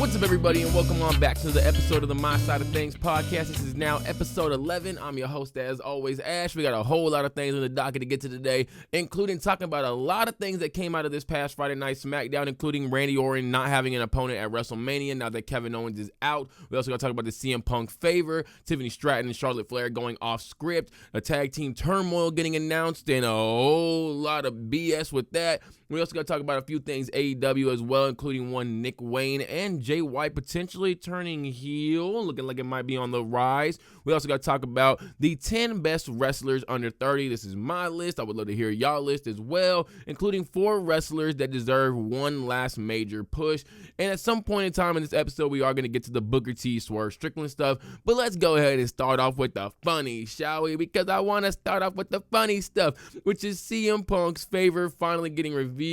What's up, everybody, and welcome on back to the episode of the My Side of Things podcast. This is now episode 11. I'm your host, as always, Ash. We got a whole lot of things on the docket to get to today, including talking about a lot of things that came out of this past Friday Night SmackDown, including Randy Orton not having an opponent at Wrestlemania now that Kevin Owens is out. We also got to talk about the CM Punk favor, Tiffany Stratton and Charlotte Flair going off script, a tag team turmoil getting announced, and a whole lot of BS with that. We also got to talk about a few things AEW as well, including one Nick Wayne and Jay White potentially turning heel, looking like it might be on the rise. We also got to talk about the 10 best wrestlers under 30. This is my list. I would love to hear y'all list as well, including 4 wrestlers that deserve one last major push. And at some point in time in this episode, we are going to get to the Booker T, Swerve Strickland stuff. But let's go ahead and start off with the funny, shall we? Because I want to start off with the funny stuff, which is CM Punk's favor finally getting revealed.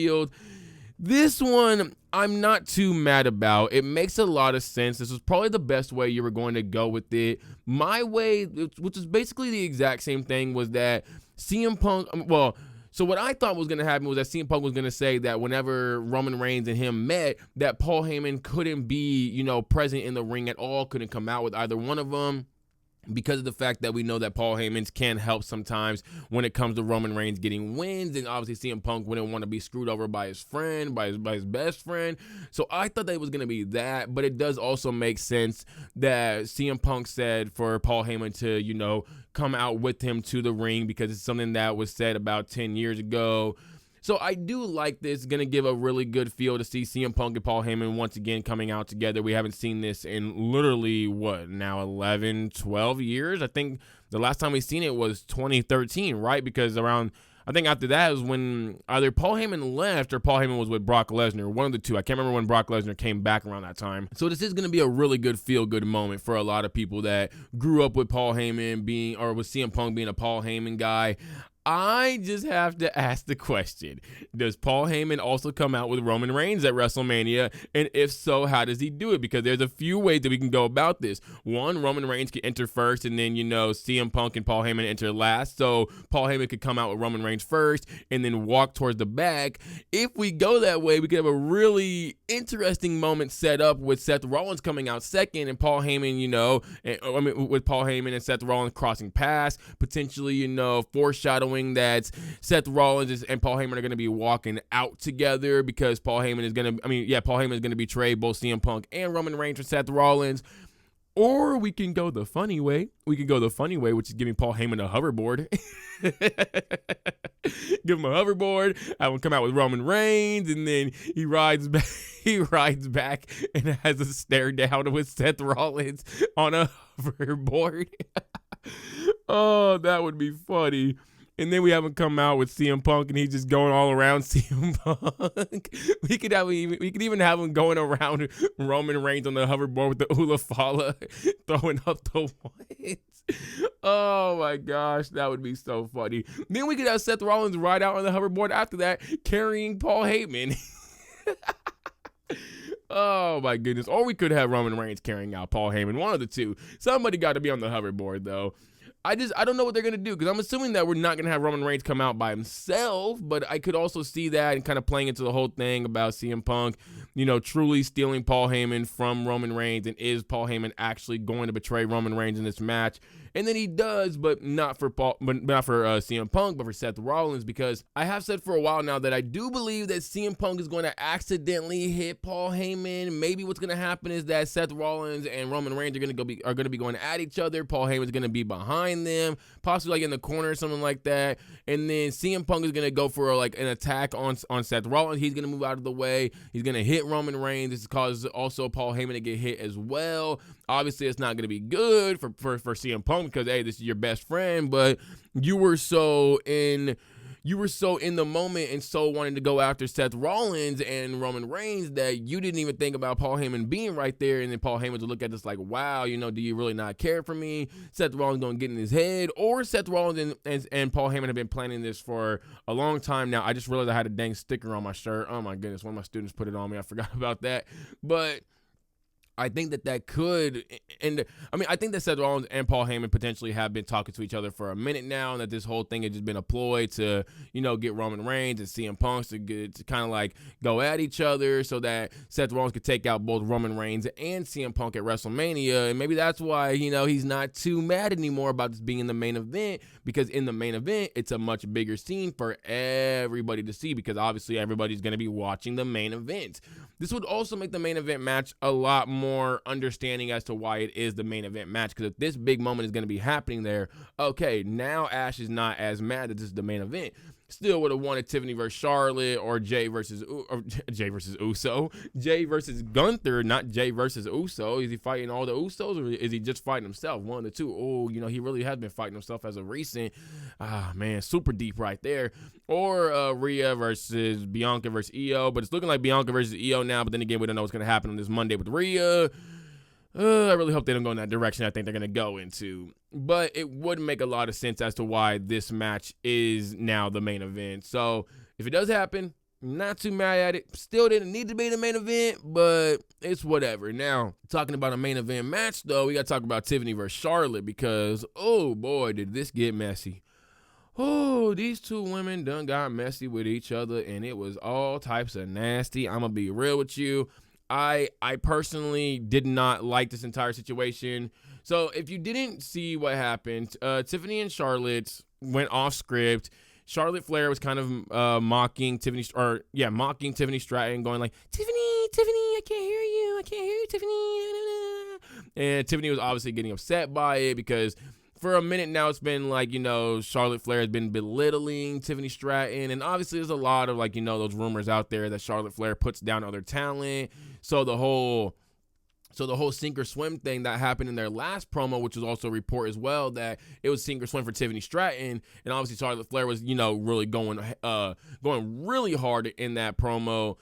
This one, I'm not too mad about. It makes a lot of sense. This was probably the best way you were going to go with it. My way, which is basically the exact same thing, was that CM Punk, so what I thought was going to happen was that CM Punk was going to say that whenever Roman Reigns and him met, that Paul Heyman couldn't be, present in the ring at all, couldn't come out with either one of them, because of the fact that we know that Paul Heyman can help sometimes when it comes to Roman Reigns getting wins, and obviously CM Punk wouldn't want to be screwed over by his friend, by his best friend. So I thought that it was going to be that, but it does also make sense that CM Punk said for Paul Heyman to, come out with him to the ring, because it's something that was said about 10 years ago. So I do like this. Going to give a really good feel to see CM Punk and Paul Heyman once again coming out together. We haven't seen this in literally, 11, 12 years? I think the last time we seen it was 2013, right? Because I think after that was when either Paul Heyman left or Paul Heyman was with Brock Lesnar. One of the two. I can't remember when Brock Lesnar came back around that time. So this is going to be a really good feel-good moment for a lot of people that grew up with Paul Heyman with CM Punk being a Paul Heyman guy. I just have to ask the question, does Paul Heyman also come out with Roman Reigns at WrestleMania? And if so, how does he do it? Because there's a few ways that we can go about this. One, Roman Reigns could enter first, and then, CM Punk and Paul Heyman enter last. So Paul Heyman could come out with Roman Reigns first and then walk towards the back. If we go that way, we could have a really interesting moment set up with Seth Rollins coming out second and Paul Heyman, with Paul Heyman and Seth Rollins crossing paths, potentially, foreshadowing that Seth Rollins and Paul Heyman are going to be walking out together, because Paul Heyman is going to betray both CM Punk and Roman Reigns for Seth Rollins. Or we can go the funny way. Which is giving Paul Heyman a hoverboard. Give him a hoverboard, have him come out with Roman Reigns, and then he rides back and has a stare down with Seth Rollins on a hoverboard. Oh, that would be funny. And then we have him come out with CM Punk, and he's just going all around CM Punk. We could even have him going around Roman Reigns on the hoverboard with the Ula Fala, throwing up the ones. Oh my gosh, that would be so funny. Then we could have Seth Rollins ride out on the hoverboard after that, carrying Paul Heyman. Oh my goodness. Or we could have Roman Reigns carrying out Paul Heyman. One of the two. Somebody got to be on the hoverboard, though. I don't know what they're going to do, because I'm assuming that we're not going to have Roman Reigns come out by himself, but I could also see that and kind of playing into the whole thing about CM Punk, truly stealing Paul Heyman from Roman Reigns, and is Paul Heyman actually going to betray Roman Reigns in this match? And then he does, but not for CM Punk, but for Seth Rollins, because I have said for a while now that I do believe that CM Punk is going to accidentally hit Paul Heyman. Maybe what's going to happen is that Seth Rollins and Roman Reigns are going to be going at each other. Paul Heyman's going to be behind them, possibly like in the corner or something like that. And then CM Punk is going to go for an attack on Seth Rollins. He's going to move out of the way. He's going to hit Roman Reigns. This causes also Paul Heyman to get hit as well. Obviously, it's not going to be good for CM Punk, because, hey, this is your best friend, but you were so in the moment and so wanting to go after Seth Rollins and Roman Reigns that you didn't even think about Paul Heyman being right there. And then Paul Heyman would look at this like, wow, do you really not care for me? Seth Rollins going to get in his head. Or Seth Rollins and Paul Heyman have been planning this for a long time now. I just realized I had a dang sticker on my shirt. Oh my goodness, one of my students put it on me. I forgot about that. But I think that could, and I mean, I think that Seth Rollins and Paul Heyman potentially have been talking to each other for a minute now, and that this whole thing has just been a ploy to, get Roman Reigns and CM Punk to kind of like go at each other so that Seth Rollins could take out both Roman Reigns and CM Punk at WrestleMania, and maybe that's why, he's not too mad anymore about this being in the main event, because in the main event, it's a much bigger scene for everybody to see, because obviously everybody's going to be watching the main event. This would also make the main event match a lot more understanding as to why it is the main event match, because if this big moment is going to be happening there, okay, now Ash is not as mad that this is the main event. Still would have wanted Tiffany versus Charlotte, or Jay versus Uso. Jay versus Gunther, not Jay versus Uso. Is he fighting all the Usos, or is he just fighting himself? One of the two. Oh, he really has been fighting himself as of recent. Ah, man, super deep right there. Or Rhea versus Bianca versus Io, but it's looking like Bianca versus Io now, but then again, we don't know what's going to happen on this Monday with Rhea. I really hope they don't go in that direction I think they're going to go into. But it would make a lot of sense as to why this match is now the main event. So if it does happen, not too mad at it. Still didn't need to be the main event, but it's whatever. Now, talking about a main event match, though, we got to talk about Tiffany versus Charlotte, because, oh boy, did this get messy. Oh, these two women done got messy with each other, and it was all types of nasty. I'm going to be real with you. I personally did not like this entire situation. So if you didn't see what happened, Tiffany and Charlotte went off script. Charlotte Flair was kind of mocking Tiffany Stratton, going like, Tiffany, I can't hear you, Tiffany. And Tiffany was obviously getting upset by it, because for a minute now, it's been like, Charlotte Flair has been belittling Tiffany Stratton. And obviously there's a lot of like, those rumors out there that Charlotte Flair puts down other talent. So the whole sink or swim thing that happened in their last promo, which was also a report as well, that it was sink or swim for Tiffany Stratton. And obviously Charlotte Flair was, really going really hard in that promo.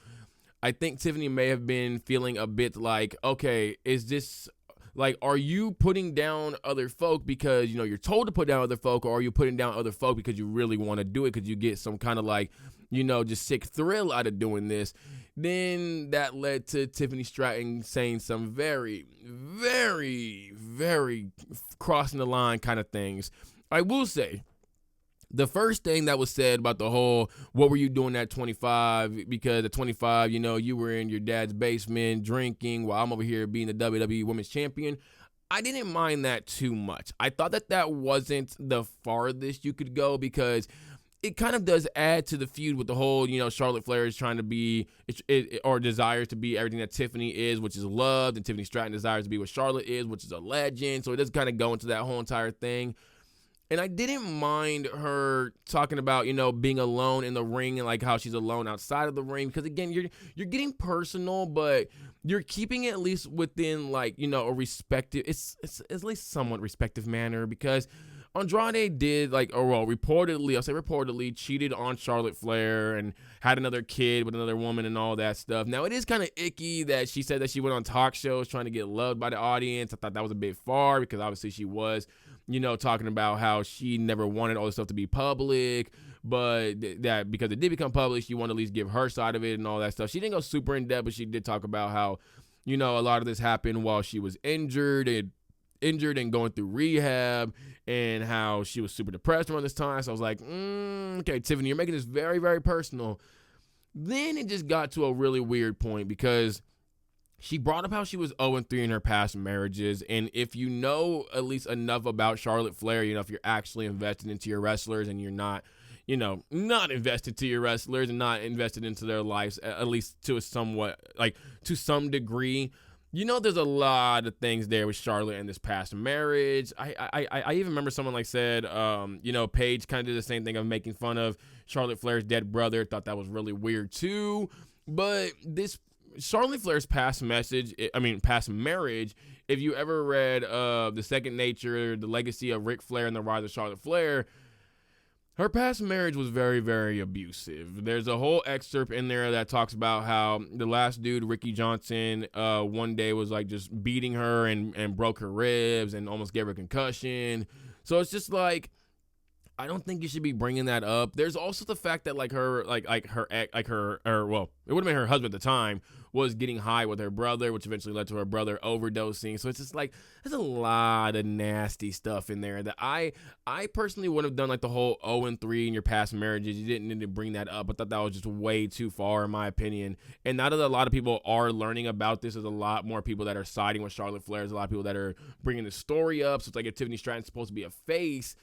I think Tiffany may have been feeling a bit like, okay, is this... like, are you putting down other folk because, you're told to put down other folk, or are you putting down other folk because you really want to do it, because you get some kind of like, just sick thrill out of doing this? Then that led to Tiffany Stratton saying some very, very, very crossing the line kind of things. I will say, the first thing that was said about the whole, what were you doing at 25? Because at 25, you were in your dad's basement drinking while I'm over here being the WWE Women's Champion. I didn't mind that too much. I thought that wasn't the farthest you could go, because it kind of does add to the feud with the whole, Charlotte Flair is trying to be, or desires to be everything that Tiffany is, which is loved, and Tiffany Stratton desires to be what Charlotte is, which is a legend. So it does kind of go into that whole entire thing. And I didn't mind her talking about, being alone in the ring and like how she's alone outside of the ring. Because again, you're getting personal, but you're keeping it at least within like, a respective, it's at least somewhat respective manner. Because Andrade did reportedly cheated on Charlotte Flair and had another kid with another woman and all that stuff. Now it is kind of icky that she said that she went on talk shows trying to get loved by the audience. I thought that was a bit far, because obviously she was, talking about how she never wanted all this stuff to be public, but that because it did become public, she wanted to at least give her side of it and all that stuff. She didn't go super in depth, but she did talk about how, a lot of this happened while she was injured and going through rehab, and how she was super depressed around this time. So I was like, okay, Tiffany, you're making this very, very personal. Then it just got to a really weird point, because she brought up how she was 0-3 in her past marriages. And if you know at least enough about Charlotte Flair, if you're actually invested into your wrestlers and you're not, not invested to your wrestlers and not invested into their lives, at least to some degree, there's a lot of things there with Charlotte and this past marriage. I even remember someone like said, Paige kind of did the same thing of making fun of Charlotte Flair's dead brother. Thought that was really weird too. But this Charlotte Flair's past marriage, if you ever read The Second Nature, The Legacy of Ric Flair and the Rise of Charlotte Flair, her past marriage was very, very abusive. There's a whole excerpt in there that talks about how the last dude, Ricky Johnson, one day was like just beating her and broke her ribs and almost gave her a concussion. So it's just like, I don't think you should be bringing that up. There's also the fact that it would have been her husband at the time, was getting high with her brother, which eventually led to her brother overdosing. So it's just like, there's a lot of nasty stuff in there that I personally would have done, like the whole 0-3 in your past marriages. You didn't need to bring that up. I thought that was just way too far, in my opinion. And now that a lot of people are learning about this, there's a lot more people that are siding with Charlotte Flair. There's a lot of people that are bringing the story up. So it's like, if Tiffany Stratton's supposed to be a face,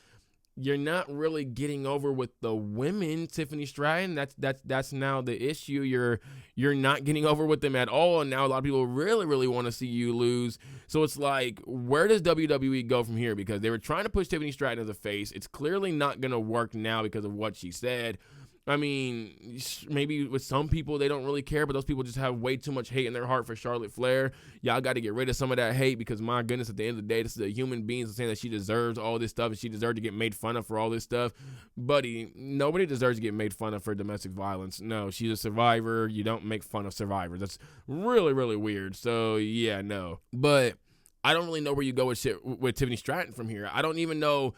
you're not really getting over with the women, Tiffany Stratton. That's now the issue. You're not getting over with them at all, and now a lot of people really want to see you lose. So it's like, where does WWE go from here? Because they were trying to push Tiffany Stratton as a face. It's clearly not going to work now because of what she said. I mean, maybe with some people, they don't really care, but those people just have way too much hate in their heart for Charlotte Flair. Y'all got to get rid of some of that hate, because my goodness, at the end of the day, this is a human being saying that she deserves all this stuff and she deserves to get made fun of for all this stuff. Buddy, nobody deserves to get made fun of for domestic violence. No, she's a survivor. You don't make fun of survivors. That's really weird. So, yeah, no. But I don't really know where you go with Tiffany Stratton from here. I don't even know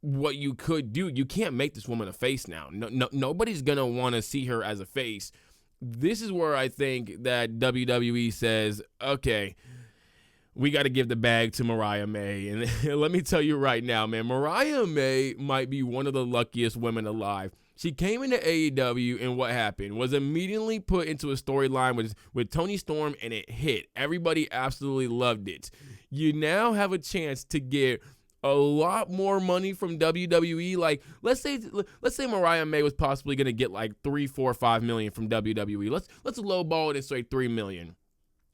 what you could do. You can't make this woman a face now. Nobody's gonna want to see her as a face. This is where I think that WWE says, okay, we got to give the bag to Mariah May. And let me tell you right now, man, Mariah May might be one of the luckiest women alive. She came into AEW, and what happened was immediately put into a storyline with Toni Storm, and it hit. Everybody absolutely loved it. You now have a chance to get a lot more money from WWE. Like, let's say Mariah May was possibly going to get like $3, $4, $5 million from WWE. Let's lowball it and say $3 million.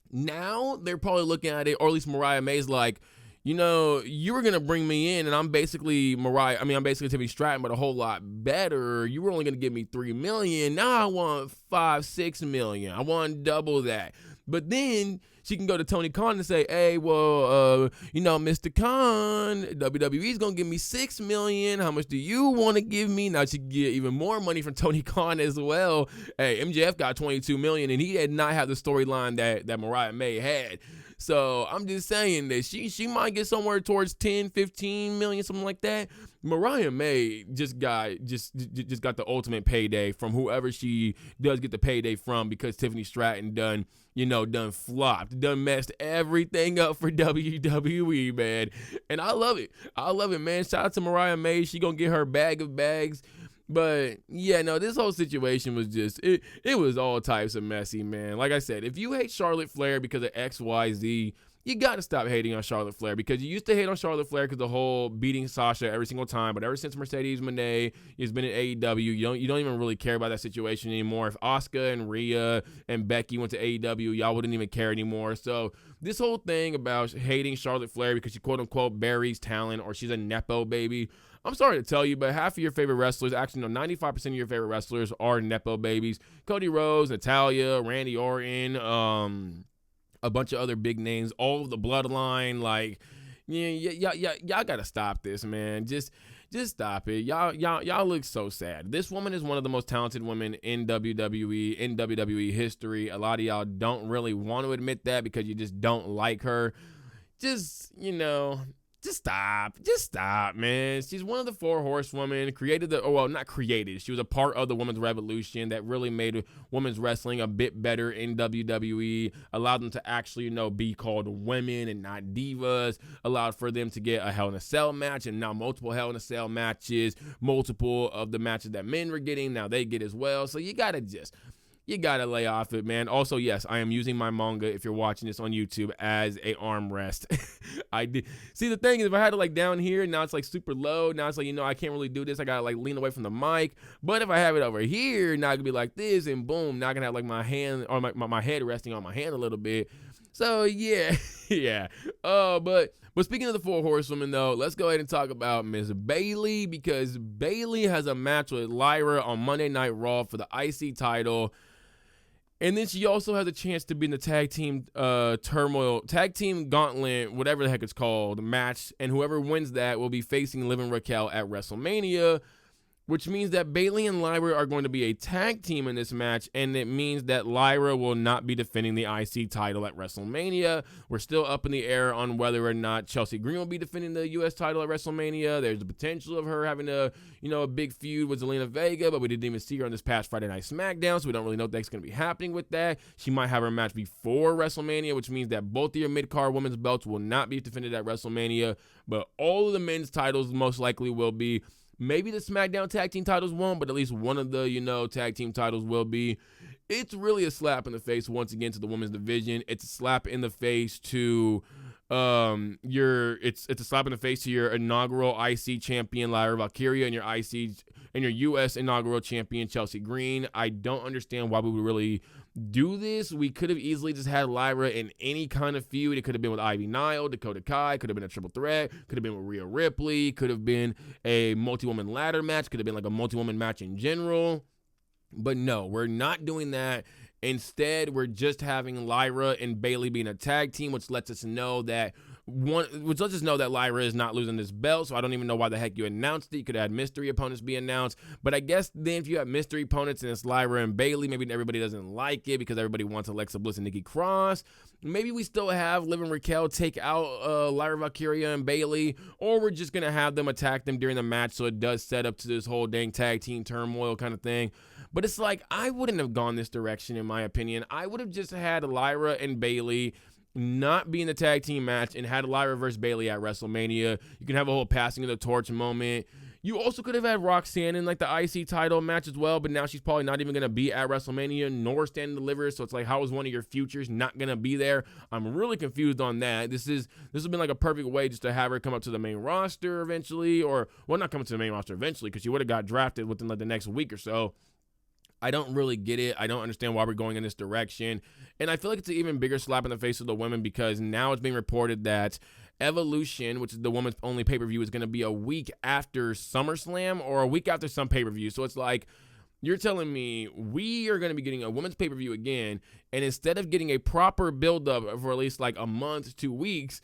Now they're probably looking at it, or at least Mariah May's like, you know, you were going to bring me in, and I'm basically Tiffany Stratton, but a whole lot better. You were only going to give me $3 million. Now I want $5, $6 million. I want double that. But then she can go to Tony Khan and say, hey, well, Mr. Khan, WWE's going to give me $6 million. How much do you want to give me? Now she can get even more money from Tony Khan as well. Hey, MJF got $22 million, and he did not have the storyline that Mariah May had. So I'm just saying that she might get somewhere towards 10, 15 million, something like that. Mariah May just got the ultimate payday from whoever she does get the payday from, because Tiffany Stratton done flopped, done messed everything up for WWE, man. And I love it, man. Shout out to Mariah May. She gonna get her bag of bags. But yeah, no, this whole situation was just, it was all types of messy, man. Like I said, if you hate Charlotte Flair because of XYZ, you got to stop hating on Charlotte Flair, because you used to hate on Charlotte Flair because the whole beating Sasha every single time. But ever since Mercedes Moné has been in AEW, you don't even really care about that situation anymore. If Asuka and Rhea and Becky went to AEW, y'all wouldn't even care anymore. So this whole thing about hating Charlotte Flair because she quote unquote buries talent, or she's a Nepo baby, I'm sorry to tell you, but half of your favorite wrestlers, actually, no, 95% of your favorite wrestlers are Nepo babies. Cody Rhodes, Natalya, Randy Orton, a bunch of other big names, all of the bloodline. Like, y'all gotta stop this, man. Just stop it. Y'all look so sad. This woman is one of the most talented women in WWE history. A lot of y'all don't really want to admit that because you just don't like her. Just stop, man. She's one of the 4 horsewomen, not created. She was a part of the women's revolution that really made women's wrestling a bit better in WWE, allowed them to actually, be called women and not divas, allowed for them to get a Hell in a Cell match, and now multiple Hell in a Cell matches, multiple of the matches that men were getting, now they get as well. So you gotta lay off it, man. Also, yes, I am using my manga, if you're watching this on YouTube, as a armrest. I did. See, the thing is, if I had it down here, now it's super low. Now it's I can't really do this. I gotta lean away from the mic. But if I have it over here, now it could be like this, and boom, now I can have my hand or my head resting on my hand a little bit. So yeah, yeah. But speaking of the 4 horsewomen, though, let's go ahead and talk about Miss Bayley, because Bayley has a match with Lyra on Monday Night Raw for the IC title. And then she also has a chance to be in the tag team tag team gauntlet, whatever the heck it's called, match. And whoever wins that will be facing Liv and Raquel at WrestleMania. which means that Bayley and Lyra are going to be a tag team in this match, and it means that Lyra will not be defending the IC title at WrestleMania. We're still up in the air on whether or not Chelsea Green will be defending the U.S. title at WrestleMania. There's the potential of her having a big feud with Zelina Vega, but we didn't even see her on this past Friday Night SmackDown, so we don't really know what's going to be happening with that. She might have her match before WrestleMania, which means that both of your mid-card women's belts will not be defended at WrestleMania, but all of the men's titles most likely will be. Maybe the SmackDown tag team titles won't, but at least one of the, tag team titles will be. It's really a slap in the face once again to the women's division. It's a slap in the face to it's a slap in the face to your inaugural IC champion Lyra Valkyria and your US inaugural champion Chelsea Green. I don't understand why we would really do this. We could have easily just had Lyra in any kind of feud. It could have been with Ivy Nile, Dakota Kai, could have been a triple threat, could have been with Rhea Ripley, could have been a multi-woman ladder match, could have been like a multi-woman match in general. But no, we're not doing that. Instead, we're just having Lyra and Bayley being a tag team, which lets us know that Lyra is not losing this belt. So I don't even know why the heck you announced it. You could have had mystery opponents be announced. But I guess then if you have mystery opponents and it's Lyra and Bayley, maybe everybody doesn't like it because everybody wants Alexa Bliss and Nikki Cross. Maybe we still have Liv and Raquel take out Lyra Valkyria and Bayley, or we're just going to have them attack them during the match so it does set up to this whole dang tag team turmoil kind of thing. But it's like, I wouldn't have gone this direction, in my opinion. I would have just had Lyra and Bayley not be in the tag team match and had Lyra versus Bayley at WrestleMania. You can have a whole passing of the torch moment. You also could have had Roxanne in like the IC title match as well, but now she's probably not even going to be at WrestleMania nor stand and deliver. So it's like, how is one of your futures not going to be there? I'm really confused on that. This has been like a perfect way just to have her come up to the main roster eventually, or well, not come to the main roster eventually because she would have got drafted within like the next week or so. I don't really get it. I don't understand why we're going in this direction. And I feel like it's an even bigger slap in the face of the women because now it's being reported that Evolution, which is the women's only pay-per-view, is going to be a week after SummerSlam or a week after some pay-per-view. So it's like, you're telling me we are going to be getting a women's pay-per-view again, and instead of getting a proper build-up for at least like a month, 2 weeks,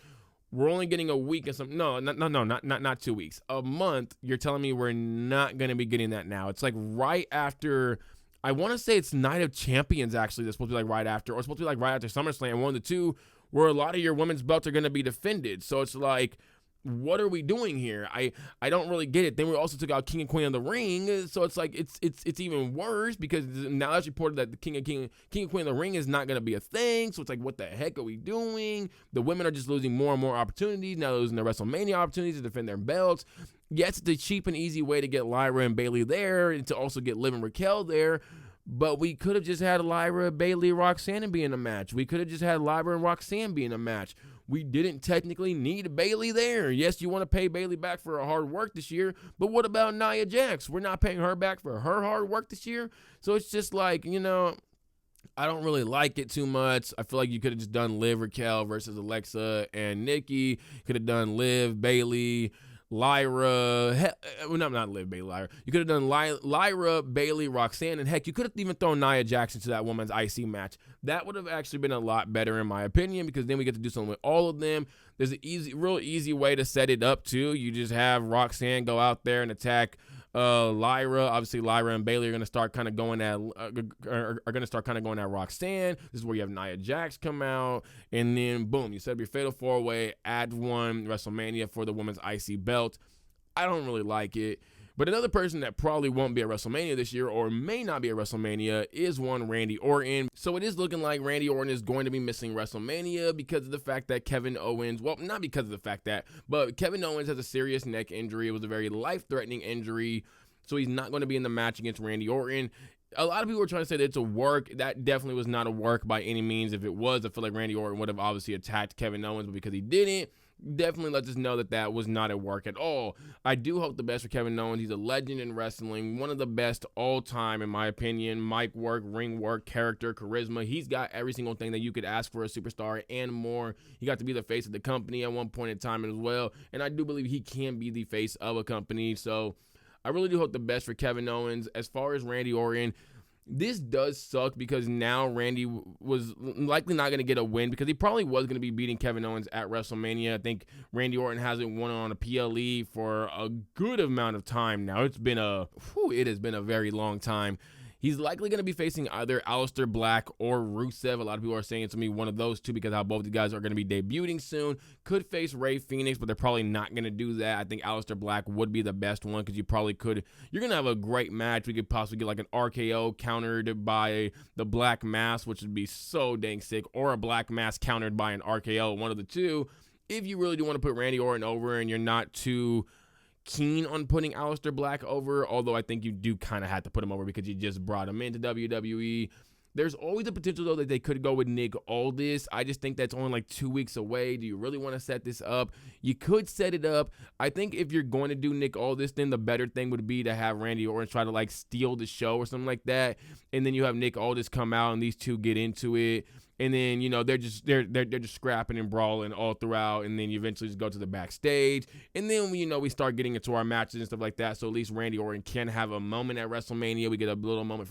we're only getting a week and some. No, not 2 weeks. A month. You're telling me we're not going to be getting that now. It's like right after. I want to say it's Night of Champions, actually, that's supposed to be like right after, or it's supposed to be like right after SummerSlam, one of the two, where a lot of your women's belts are going to be defended. So it's like, what are we doing here? I don't really get it. Then we also took out King and Queen of the Ring, so it's like it's even worse because now it's reported that the King and Queen of the Ring is not going to be a thing. So it's like, what the heck are we doing? The women are just losing more and more opportunities. Now they're losing their WrestleMania opportunities to defend their belts. Yes, it's a cheap and easy way to get Lyra and Bayley there and to also get Liv and Raquel there. But we could have just had Lyra, Bayley, Roxanne be in a match. We could have just had Lyra and Roxanne be in a match. We didn't technically need Bayley there. Yes, you want to pay Bayley back for her hard work this year, but what about Nia Jax? We're not paying her back for her hard work this year. So it's just like, I don't really like it too much. I feel like you could have just done Liv, Raquel versus Alexa and Nikki. Could have done Liv, Bayley, Lyra, not Liv, Bayley, Lyra. You could have done Lyra, Bayley, Roxanne, and heck, you could have even thrown Nia Jax into that women's IC match. That would have actually been a lot better in my opinion because then we get to do something with all of them. There's an real easy way to set it up too. You just have Roxanne go out there and attack Lyra. Obviously, Lyra and Bayley are going to start kind of going at Roxanne. This is where you have Nia Jax come out, and then boom, you set up your fatal four-way at WrestleMania for the women's IC belt. I don't really like it. But another person that probably won't be at WrestleMania this year or may not be at WrestleMania is one Randy Orton. So it is looking like Randy Orton is going to be missing WrestleMania because of the fact that Kevin Owens, well, not because of the fact that, but Kevin Owens has a serious neck injury. It was a very life-threatening injury, so he's not going to be in the match against Randy Orton. A lot of people are trying to say that it's a work. That definitely was not a work by any means. If it was, I feel like Randy Orton would have obviously attacked Kevin Owens, but because he didn't, definitely lets us know that that was not a work at all. I do hope the best for Kevin Owens. He's a legend in wrestling, one of the best all time in my opinion. Mic work, ring work, character, charisma. He's got every single thing that you could ask for a superstar and more. He got to be the face of the company at one point in time as well, and I do believe he can be the face of a company. So I really do hope the best for Kevin Owens. As far as Randy Orton, This does suck because now Randy was likely not going to get a win because he probably was going to be beating Kevin Owens at WrestleMania. I think Randy Orton hasn't won on a PLE for a good amount of time now. It has been a very long time. He's likely going to be facing either Aleister Black or Rusev. A lot of people are saying it's going to be one of those two because how both the guys are going to be debuting soon. Could face Rey Fenix, but they're probably not going to do that. I think Aleister Black would be the best one because you're going to have a great match. We could possibly get like an RKO countered by the Black Mass, which would be so dang sick, or a Black Mass countered by an RKO, one of the two. If you really do want to put Randy Orton over and you're not too keen on putting Aleister Black over, although I think you do kind of have to put him over because you just brought him into WWE. There's always the potential, though, that they could go with Nick Aldis. I just think that's only like 2 weeks away. Do you really want to set this up? You could set it up. I think if you're going to do Nick Aldis, then the better thing would be to have Randy Orton try to like steal the show or something like that, and then you have Nick Aldis come out and these two get into it. And then, they're just scrapping and brawling all throughout. And then you eventually just go to the backstage. And then, we start getting into our matches and stuff like that. So at least Randy Orton can have a moment at WrestleMania. We get a little moment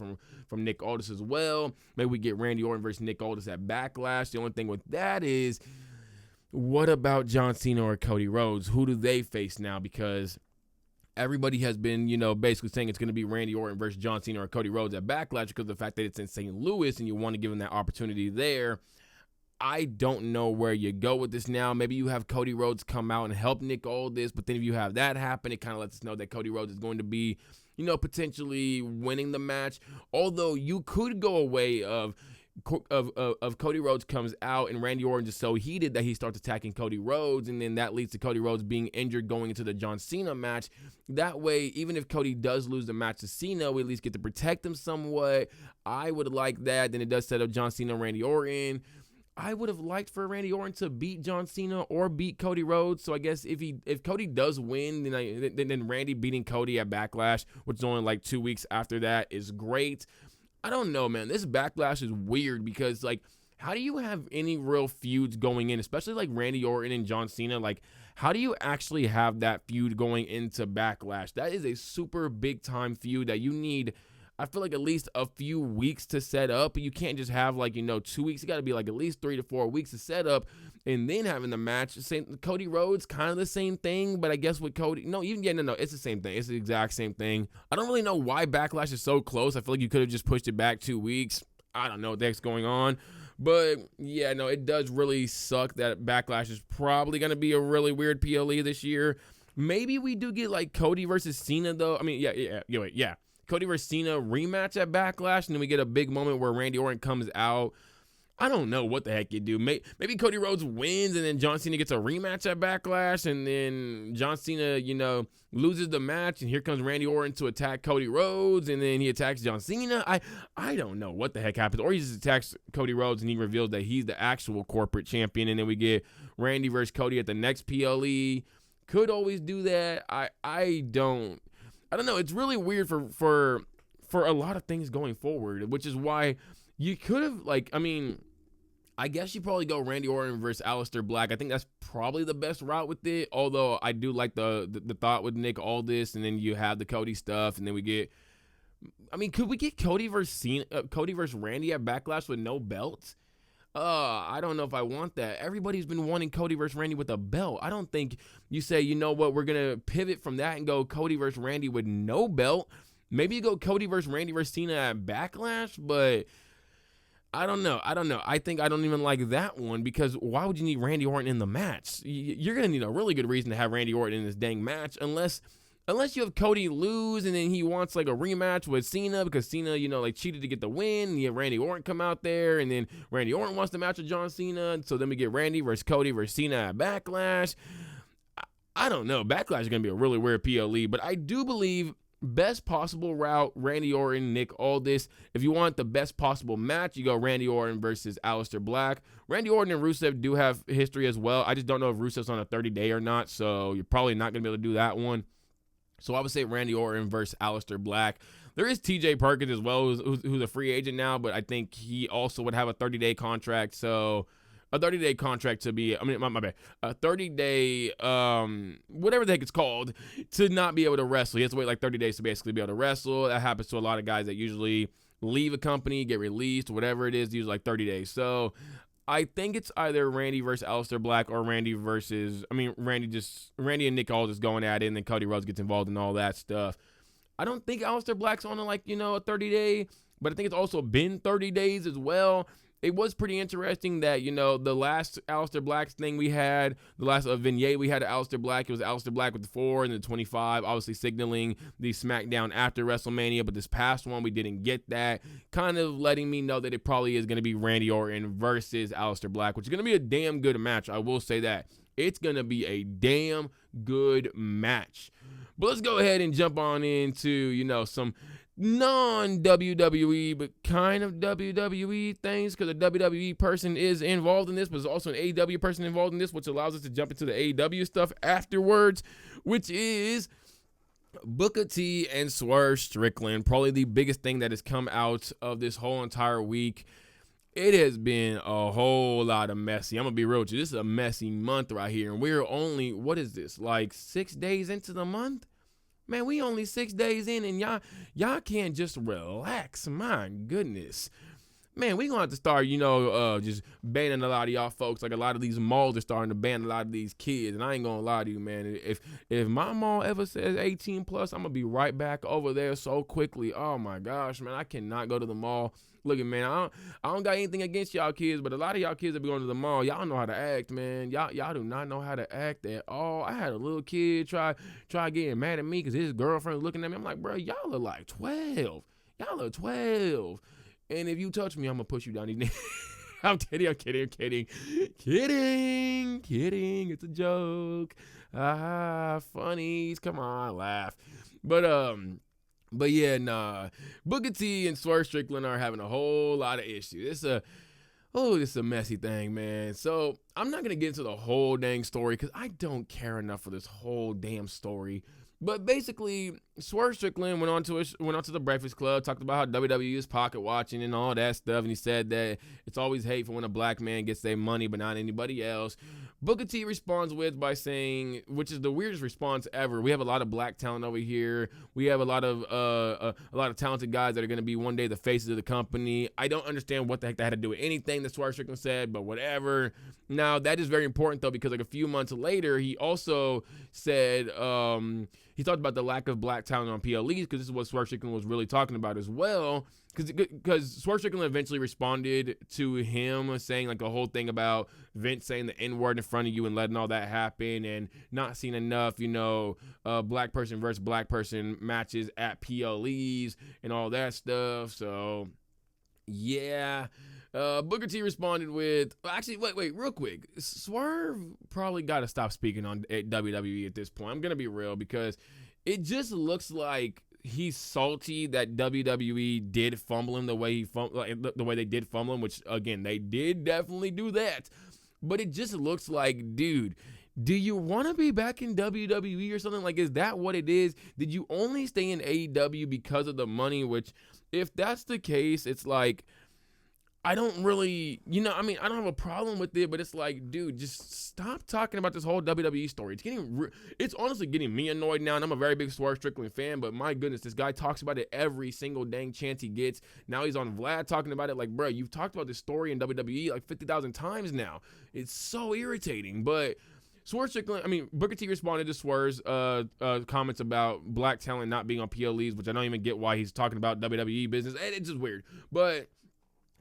from Nick Aldis as well. Maybe we get Randy Orton versus Nick Aldis at Backlash. The only thing with that is, what about John Cena or Cody Rhodes? Who do they face now? Because everybody has been, basically saying it's going to be Randy Orton versus John Cena or Cody Rhodes at Backlash because of the fact that it's in St. Louis and you want to give him that opportunity there. I don't know where you go with this now. Maybe you have Cody Rhodes come out and help Nick Aldis, but then if you have that happen, it kind of lets us know that Cody Rhodes is going to be, potentially winning the match. Although you could go away of Cody Rhodes comes out and Randy Orton just so heated that he starts attacking Cody Rhodes, and then that leads to Cody Rhodes being injured going into the John Cena match. That way, even if Cody does lose the match to Cena, we at least get to protect him somewhat. I would like that. Then it does set up John Cena and Randy Orton. I would have liked for Randy Orton to beat John Cena or beat Cody Rhodes. So I guess if Cody does win, then Randy beating Cody at Backlash, which is only like 2 weeks after that, is great. I don't know, man. This Backlash is weird because, like, how do you have any real feuds going in, especially like Randy Orton and John Cena? Like, how do you actually have that feud going into Backlash? That is a super big time feud that you need, I feel like, at least a few weeks to set up. You can't just have 2 weeks. You got to be like at least 3 to 4 weeks to set up and then having the match. Cody Rhodes, kind of the same thing, but I guess with Cody, it's the same thing. It's the exact same thing. I don't really know why Backlash is so close. I feel like you could have just pushed it back 2 weeks. I don't know what the heck's going on. But yeah, no, it does really suck that Backlash is probably going to be a really weird PLE this year. Maybe we do get like Cody versus Cena though. I mean, yeah. Cody versus Cena rematch at Backlash, and then we get a big moment where Randy Orton comes out. I don't know what the heck you do. Maybe Cody Rhodes wins, and then John Cena gets a rematch at Backlash, and then John Cena, loses the match, and here comes Randy Orton to attack Cody Rhodes, and then he attacks John Cena. I don't know what the heck happens. Or he just attacks Cody Rhodes, and he reveals that he's the actual corporate champion, and then we get Randy versus Cody at the next PLE. Could always do that. I don't know. It's really weird for a lot of things going forward, which is why you could have, I guess you probably go Randy Orton versus Aleister Black. I think that's probably the best route with it, although I do like the thought with Nick Aldis, and then you have the Cody stuff, and then we get, could we get Cody versus Randy at Backlash with no belts? I don't know if I want that. Everybody's been wanting Cody versus Randy with a belt. I don't think you say, you know what, we're going to pivot from that and go Cody versus Randy with no belt. Maybe you go Cody versus Randy versus Cena at Backlash, but I don't know. I think I don't even like that one because why would you need Randy Orton in the match? You're going to need a really good reason to have Randy Orton in this dang match unless you have Cody lose and then he wants like a rematch with Cena because Cena, cheated to get the win. And you have Randy Orton come out there and then Randy Orton wants to match with John Cena. So then we get Randy versus Cody versus Cena at Backlash. I don't know. Backlash is going to be a really weird PLE, but I do believe best possible route, Randy Orton, Nick Aldis. If you want the best possible match, you go Randy Orton versus Aleister Black. Randy Orton and Rusev do have history as well. I just don't know if Rusev's on a 30-day or not, so you're probably not going to be able to do that one. So I would say Randy Orton versus Aleister Black. There is TJ Perkins as well, who's a free agent now, but I think he also would have a 30-day contract. So a 30-day contract to be, my bad, a 30-day, whatever the heck it's called, to not be able to wrestle. He has to wait like 30 days to basically be able to wrestle. That happens to a lot of guys that usually leave a company, get released, whatever it is, usually like 30 days. So I think it's either Randy versus Aleister Black or Randy and Nick all just going at it, and then Cody Rhodes gets involved in all that stuff. I don't think Aleister Black's on a 30-day, but I think it's also been 30 days as well. It was pretty interesting that, the last Aleister Black thing we had, the last vignette we had of Aleister Black, it was Aleister Black with the 4 and the 25, obviously signaling the SmackDown after WrestleMania, but this past one we didn't get that, kind of letting me know that it probably is going to be Randy Orton versus Aleister Black, which is going to be a damn good match. I will say that. It's going to be a damn good match. But let's go ahead and jump on into, some non-WWE, but kind of WWE things, because a WWE person is involved in this, but there's also an AEW person involved in this, which allows us to jump into the AEW stuff afterwards, which is Booker T and Swerve Strickland. Probably the biggest thing that has come out of this whole entire week. It has been a whole lot of messy. I'm going to be real with you. This is a messy month right here, and we're only, 6 days into the month? Man, we only 6 days in, and y'all can't just relax. My goodness. Man, we gonna have to start, just banning a lot of y'all folks. Like, a lot of these malls are starting to ban a lot of these kids, and I ain't gonna lie to you, man. If my mall ever says 18 plus, I'm gonna be right back over there so quickly. Oh my gosh, man, I cannot go to the mall. Look at, man, I don't got anything against y'all kids, but a lot of y'all kids that be going to the mall, y'all know how to act, man. Y'all do not know how to act at all. I had a little kid try getting mad at me because his girlfriend was looking at me. I'm like, bro, y'all are like 12. Y'all are 12. And if you touch me, I'm going to push you down these I'm kidding. Kidding. It's a joke. Funnies. Come on, laugh. But yeah, nah. Booker T and Swerve Strickland are having a whole lot of issues. This is a messy thing, man. So I'm not gonna get into the whole dang story because I don't care enough for this whole damn story. But basically, Swerve Strickland went on to the Breakfast Club, talked about how WWE is pocket watching and all that stuff, and he said that it's always hateful when a black man gets their money but not anybody else. Booker T responds by saying, which is the weirdest response ever, we have a lot of black talent over here. We have a lot of talented guys that are going to be one day the faces of the company. I don't understand what the heck that had to do with anything that Swerve Strickland said, but whatever. Now, that is very important, though, because like a few months later, he also said, he talked about the lack of black talent on PLEs, because this is what Swerve Strickland was really talking about as well. Because Swerve Strickland eventually responded to him saying like a whole thing about Vince saying the N-word in front of you and letting all that happen and not seeing enough, black person versus black person matches at PLEs and all that stuff. So, yeah. Booker T responded with, actually, wait, real quick. Swerve probably got to stop speaking on WWE at this point. I'm going to be real because it just looks like he's salty that WWE did fumble him the way they did fumble him, which, again, they did definitely do that. But it just looks like, dude, do you want to be back in WWE or something? Like, is that what it is? Did you only stay in AEW because of the money? Which, if that's the case, it's like, I don't really, I don't have a problem with it, but it's like, dude, just stop talking about this whole WWE story. It's honestly getting me annoyed now, and I'm a very big Swerve Strickland fan, but my goodness, this guy talks about it every single dang chance he gets. Now he's on Vlad talking about it like, bro, you've talked about this story in WWE like 50,000 times now. It's so irritating, but Swerve Strickland, Booker T responded to Swerve's comments about black talent not being on PLEs, which I don't even get why he's talking about WWE business. It's just weird, but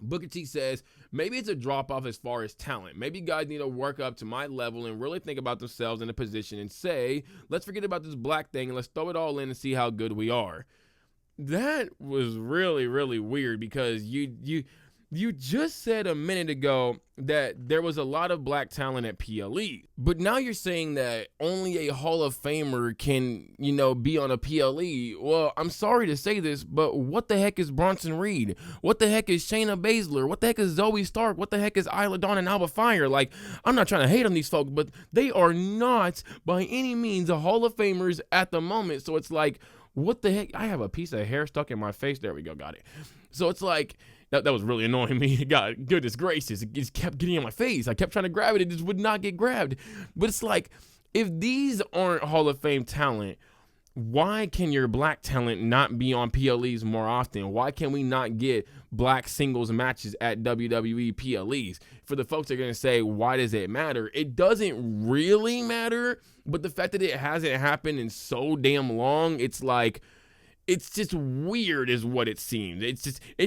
Booker T says, maybe it's a drop-off as far as talent. Maybe guys need to work up to my level and really think about themselves in a position and say, let's forget about this black thing and let's throw it all in and see how good we are. That was really, really weird because you just said a minute ago that there was a lot of black talent at PLE, but now you're saying that only a Hall of Famer can, be on a PLE. Well, I'm sorry to say this, but what the heck is Bronson Reed? What the heck is Shayna Baszler? What the heck is Zoe Stark? What the heck is Isla Dawn and Alba Fire? Like, I'm not trying to hate on these folks, but they are not by any means a Hall of Famers at the moment. So it's like, what the heck? I have a piece of hair stuck in my face. There we go. Got it. So it's like, that was really annoying me. God, goodness gracious. It just kept getting in my face. I kept trying to grab it. It just would not get grabbed. But it's like, if these aren't Hall of Fame talent, why can your black talent not be on PLEs more often? Why can we not get black singles matches at WWE PLEs? For the folks that are going to say, why does it matter? It doesn't really matter, but the fact that it hasn't happened in so damn long, it's like, it's just weird is what it seems. It's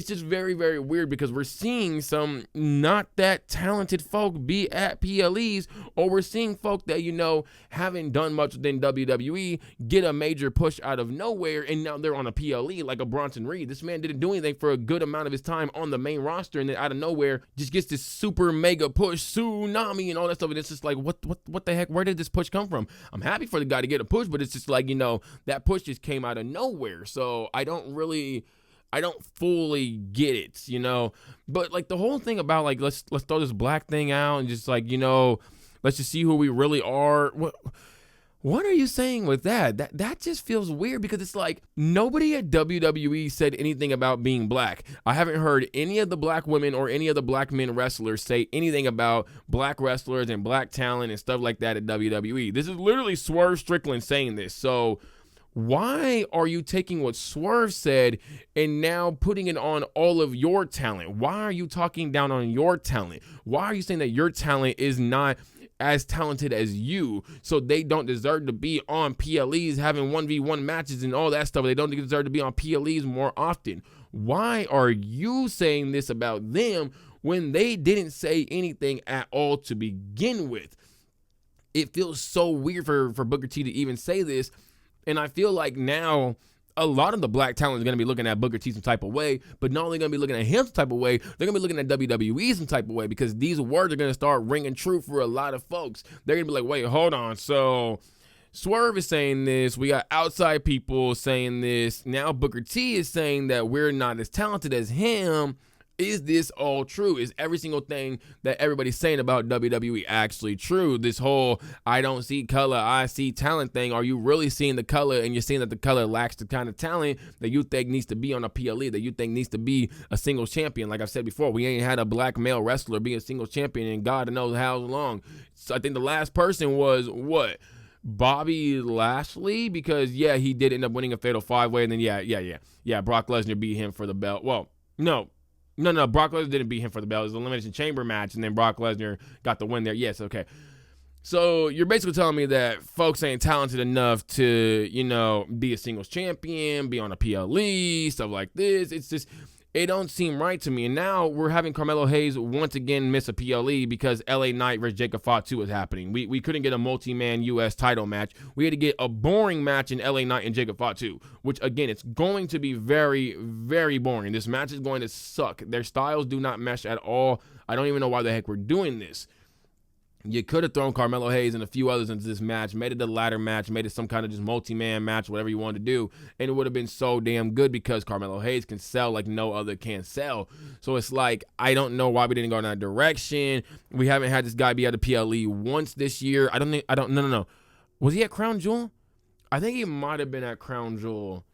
just very, very weird because we're seeing some not that talented folk be at PLEs, or we're seeing folk that, you know, haven't done much within WWE get a major push out of nowhere, and now they're on a PLE like a Bronson Reed. This man didn't do anything for a good amount of his time on the main roster, and then out of nowhere just gets this super mega push, tsunami and all that stuff, and it's just like, what the heck? Where did this push come from? I'm happy for the guy to get a push, but it's just like, you know, that push just came out of nowhere. So I don't fully get it, you know, but like the whole thing about like, let's throw this black thing out and just like, you know, let's just see who we really are. What are you saying with that? That just feels weird because it's like nobody at WWE said anything about being black. I haven't heard any of the black women or any of the black men wrestlers say anything about black wrestlers and black talent and stuff like that at WWE. This is literally Swerve Strickland saying this. So why are you taking what Swerve said and now putting it on all of your talent? Why are you talking down on your talent? Why are you saying that your talent is not as talented as you, so they don't deserve to be on PLEs having 1v1 matches and all that stuff? They don't deserve to be on PLEs more often. Why are you saying this about them when they didn't say anything at all to begin with? It feels so weird for Booker T to even say this. And I feel like now a lot of the black talent is going to be looking at Booker T some type of way, but not only going to be looking at him some type of way, they're going to be looking at WWE some type of way, because these words are going to start ringing true for a lot of folks. They're going to be like, wait, hold on. So Swerve is saying this. We got outside people saying this. Now Booker T is saying that we're not as talented as him. Is this all true? Is every single thing that everybody's saying about WWE actually true? This whole I don't see color, I see talent thing. Are you really seeing the color and you're seeing that the color lacks the kind of talent that you think needs to be on a PLE, that you think needs to be a singles champion? Like I've said before, we ain't had a black male wrestler be a singles champion in God knows how long. So I think the last person was what? Bobby Lashley, because yeah, he did end up winning a fatal 5-way, and then yeah, Brock Lesnar beat him for the belt. Well, no, Brock Lesnar didn't beat him for the belt. It was an Elimination Chamber match, and then Brock Lesnar got the win there. Yes, okay. So you're basically telling me that folks ain't talented enough to, you know, be a singles champion, be on a PLE, stuff like this. It's just, it don't seem right to me. And now we're having Carmelo Hayes once again miss a PLE because LA Knight versus Jacob Fatu is happening. We couldn't get a multi-man U.S. title match. We had to get a boring match in LA Knight and Jacob Fatu, which again, it's going to be very, very boring. This match is going to suck. Their styles do not mesh at all. I don't even know why the heck we're doing this. You could have thrown Carmelo Hayes and a few others into this match, made it a ladder match, made it some kind of just multi-man match, whatever you wanted to do, and it would have been so damn good because Carmelo Hayes can sell like no other can sell. So it's like, I don't know why we didn't go in that direction. We haven't had this guy be at a PLE once this year. No. Was he at Crown Jewel? I think he might have been at Crown Jewel.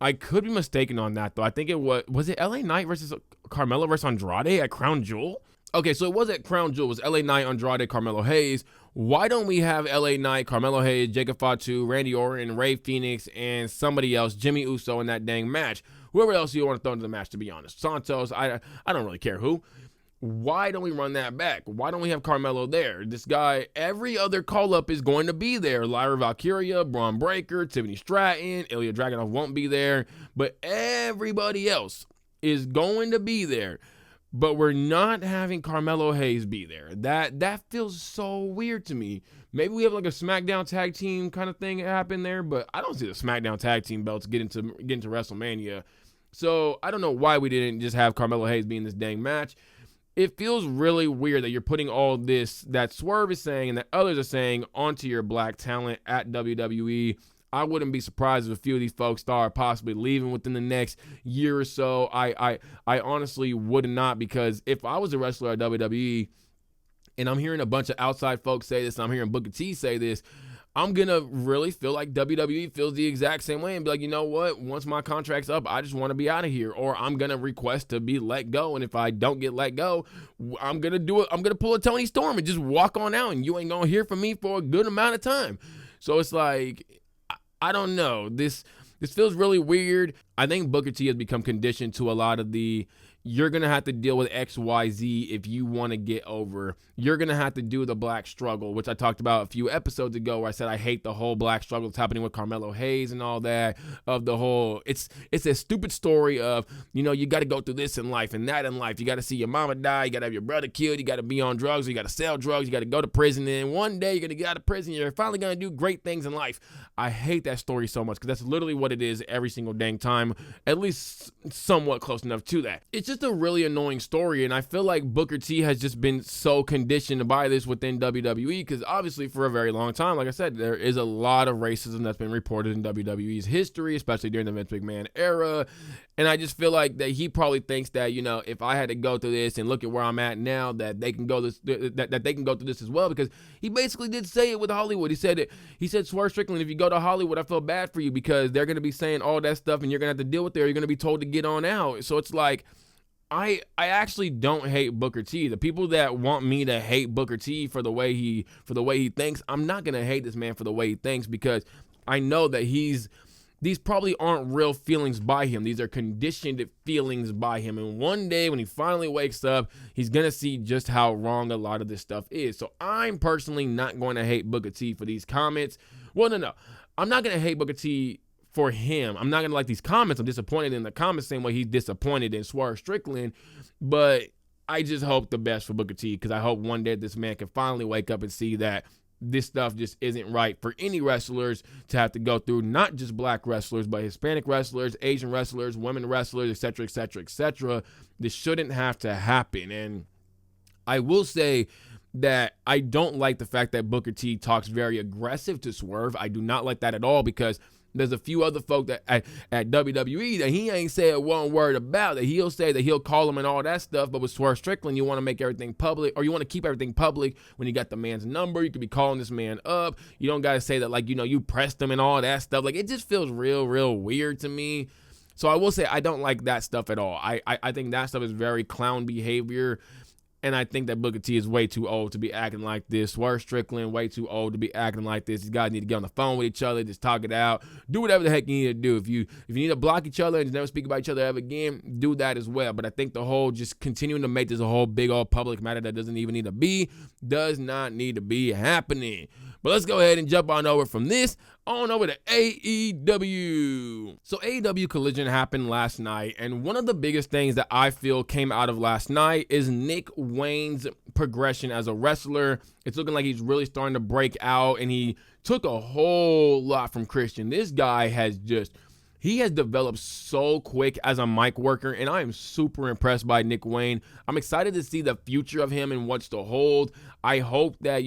I could be mistaken on that, though. I think it was it LA Knight versus Carmelo versus Andrade at Crown Jewel? Okay, so it was at Crown Jewel. It was LA Knight, Andrade, Carmelo Hayes. Why don't we have LA Knight, Carmelo Hayes, Jacob Fatu, Randy Orton, Rey Fenix, and somebody else, Jimmy Uso, in that dang match? Whoever else you want to throw into the match, to be honest. Santos, I don't really care who. Why don't we run that back? Why don't we have Carmelo there? This guy, every other call-up is going to be there. Lyra Valkyria, Braun Breaker, Tiffany Stratton, Ilya Dragunov won't be there, but everybody else is going to be there. But we're not having Carmelo Hayes be there. That feels so weird to me. Maybe we have like a SmackDown tag team kind of thing happen there, but I don't see the SmackDown tag team belts get into WrestleMania. So I don't know why we didn't just have Carmelo Hayes be in this dang match. It feels really weird that you're putting all this that Swerve is saying and that others are saying onto your black talent at WWE. I wouldn't be surprised if a few of these folks start possibly leaving within the next year or so. I honestly would not, because if I was a wrestler at WWE and I'm hearing a bunch of outside folks say this, and I'm hearing Booker T say this, I'm going to really feel like WWE feels the exact same way and be like, you know what? Once my contract's up, I just want to be out of here, or I'm going to request to be let go. And if I don't get let go, I'm going to do it. I'm going to pull a Tony Storm and just walk on out, and you ain't going to hear from me for a good amount of time. So it's like, I don't know. This feels really weird. I think Booker T has become conditioned to a lot of the, you're going to have to deal with XYZ if you want to get over. You're going to have to do the black struggle, which I talked about a few episodes ago where I said I hate the whole black struggle that's happening with Carmelo Hayes and all that, of the whole, it's a stupid story of, you got to go through this in life and that in life. You got to see your mama die. You got to have your brother killed. You got to be on drugs. You got to sell drugs. You got to go to prison. And one day you're going to get out of prison. You're finally going to do great things in life. I hate that story so much because that's literally what it is every single dang time, at least somewhat close enough to that. It's just a really annoying story, and I feel like Booker T has just been so conditioned by this within WWE because obviously for a very long time, like I said, there is a lot of racism that's been reported in WWE's history, especially during the Vince McMahon era, and I just feel like that he probably thinks that, if I had to go through this and look at where I'm at now, that they can go that they can go through this as well, because he basically did say it with Hollywood. He said, Swerve Strickland, if you go to Hollywood, I feel bad for you because they're going to be saying all that stuff and you're going to have to deal with it, or you're going to be told to get on out. So it's like, I actually don't hate Booker T. The people that want me to hate Booker T for the way he thinks, I'm not going to hate this man for the way he thinks, because I know that these probably aren't real feelings by him. These are conditioned feelings by him. And one day when he finally wakes up, he's going to see just how wrong a lot of this stuff is. So I'm personally not going to hate Booker T for these comments. Well, no. I'm not going to hate Booker T for him. I'm not going to like these comments. I'm disappointed in the comments, same way he's disappointed in Swerve Strickland. But I just hope the best for Booker T, because I hope one day this man can finally wake up and see that this stuff just isn't right for any wrestlers to have to go through, not just black wrestlers, but Hispanic wrestlers, Asian wrestlers, women wrestlers, etc., etc., etc. This shouldn't have to happen. And I will say that I don't like the fact that Booker T talks very aggressive to Swerve. I do not like that at all, because there's a few other folk that at WWE that he ain't said one word about, that he'll say that he'll call him and all that stuff. But with Swerve Strickland, you want to make everything public, or you want to keep everything public when you got the man's number. You could be calling this man up. You don't got to say that, like, you pressed him and all that stuff. Like, it just feels real weird to me. So I will say I don't like that stuff at all. I think that stuff is very clown behavior. And I think that Booker T is way too old to be acting like this. Swerve Strickland, way too old to be acting like this. These guys need to get on the phone with each other, just talk it out. Do whatever the heck you need to do. If you need to block each other and just never speak about each other ever again, do that as well. But I think the whole just continuing to make this a whole big old public matter that doesn't even need to be, does not need to be happening. But let's go ahead and jump on over from this on over to AEW. So AEW Collision happened last night, and one of the biggest things that I feel came out of last night is Nick Wayne's progression as a wrestler. It's looking like he's really starting to break out, and he took a whole lot from Christian. This guy he has developed so quick as a mic worker, and I am super impressed by Nick Wayne. I'm excited to see the future of him and what's to hold. I hope that,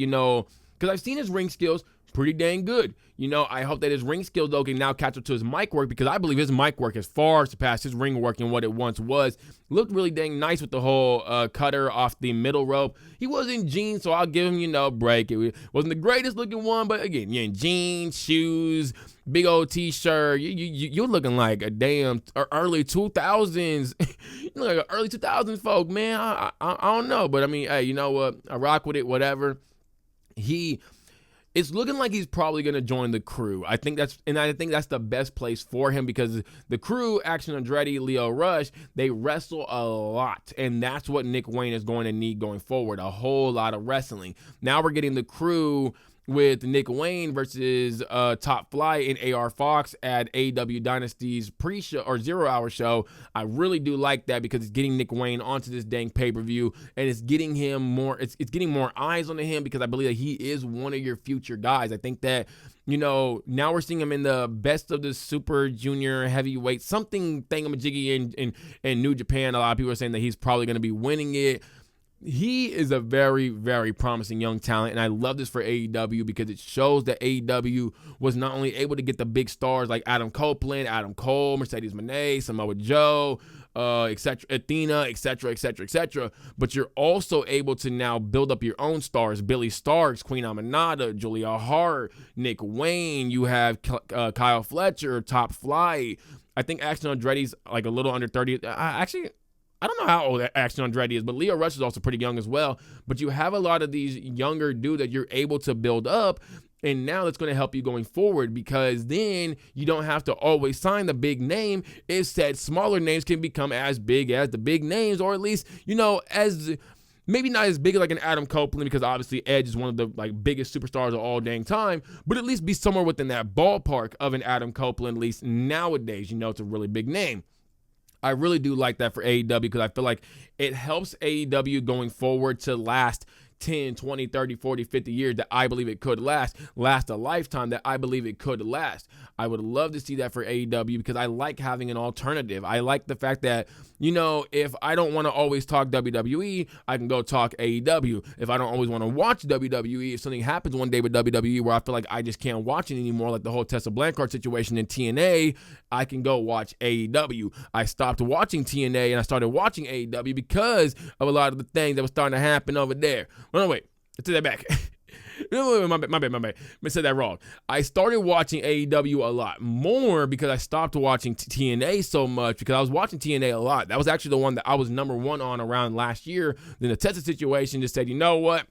because I've seen his ring skills, pretty dang good. I hope that his ring skills, though, can now catch up to his mic work, because I believe his mic work has far surpassed his ring work and what it once was. Looked really dang nice with the whole cutter off the middle rope. He was in jeans, so I'll give him, break. It wasn't the greatest looking one, but again, you're in jeans, shoes, big old t-shirt. You're looking like a damn early 2000s. You look like an early 2000s folk, man. I don't know, but I mean, hey, you know what? I rock with it, whatever. It's looking like he's probably going to join the Crew. I think that's the best place for him, because the Crew, Action Andretti, Leo Rush, they wrestle a lot, and that's what Nick Wayne is going to need going forward, a whole lot of wrestling. Now we're getting the Crew with Nick Wayne versus Top Flight and AR Fox at AEW Dynasty's pre-show or 0 hour show. I really do like that, because it's getting Nick Wayne onto this dang pay-per-view, and it's getting him more, it's getting more eyes on him, because I believe that he is one of your future guys. I think that, now we're seeing him in the best of the Super Junior heavyweight, something thingamajiggy in New Japan. A lot of people are saying that he's probably going to be winning it. He is a very, very promising young talent, and I love this for AEW, because it shows that AEW was not only able to get the big stars like Adam Copeland, Adam Cole, Mercedes Moné, Samoa Joe, etc., Athena, etc., but you're also able to now build up your own stars: Billy Starks, Queen Aminata, Julia Hart, Nick Wayne. You have Kyle Fletcher, Top Flight. I think Action Andretti's like a little under 30. I don't know how old Action Andretti is, but Leo Rush is also pretty young as well. But you have a lot of these younger dudes that you're able to build up, And now that's going to help you going forward, because then you don't have to always sign the big name. Instead, smaller names can become as big as the big names, or at least, as maybe not as big as like an Adam Copeland, because obviously Edge is one of the like biggest superstars of all dang time, but at least be somewhere within that ballpark of an Adam Copeland, at least nowadays. It's a really big name. I really do like that for AEW, because I feel like it helps AEW going forward to last 10, 20, 30, 40, 50 years that I believe it could last a lifetime that I believe it could last. I would love to see that for AEW, because I like having an alternative. I like the fact that, if I don't want to always talk WWE, I can go talk AEW. If I don't always want to watch WWE, if something happens one day with WWE where I feel like I just can't watch it anymore, like the whole Tessa Blanchard situation in TNA, I can go watch AEW. I stopped watching TNA and I started watching AEW because of a lot of the things that were starting to happen over there. No, wait, let's take that back. My bad. I said that wrong. I started watching AEW a lot more because I stopped watching TNA so much, because I was watching TNA a lot. That was actually the one that I was number one on around last year. Then the Tessa situation just said, you know what?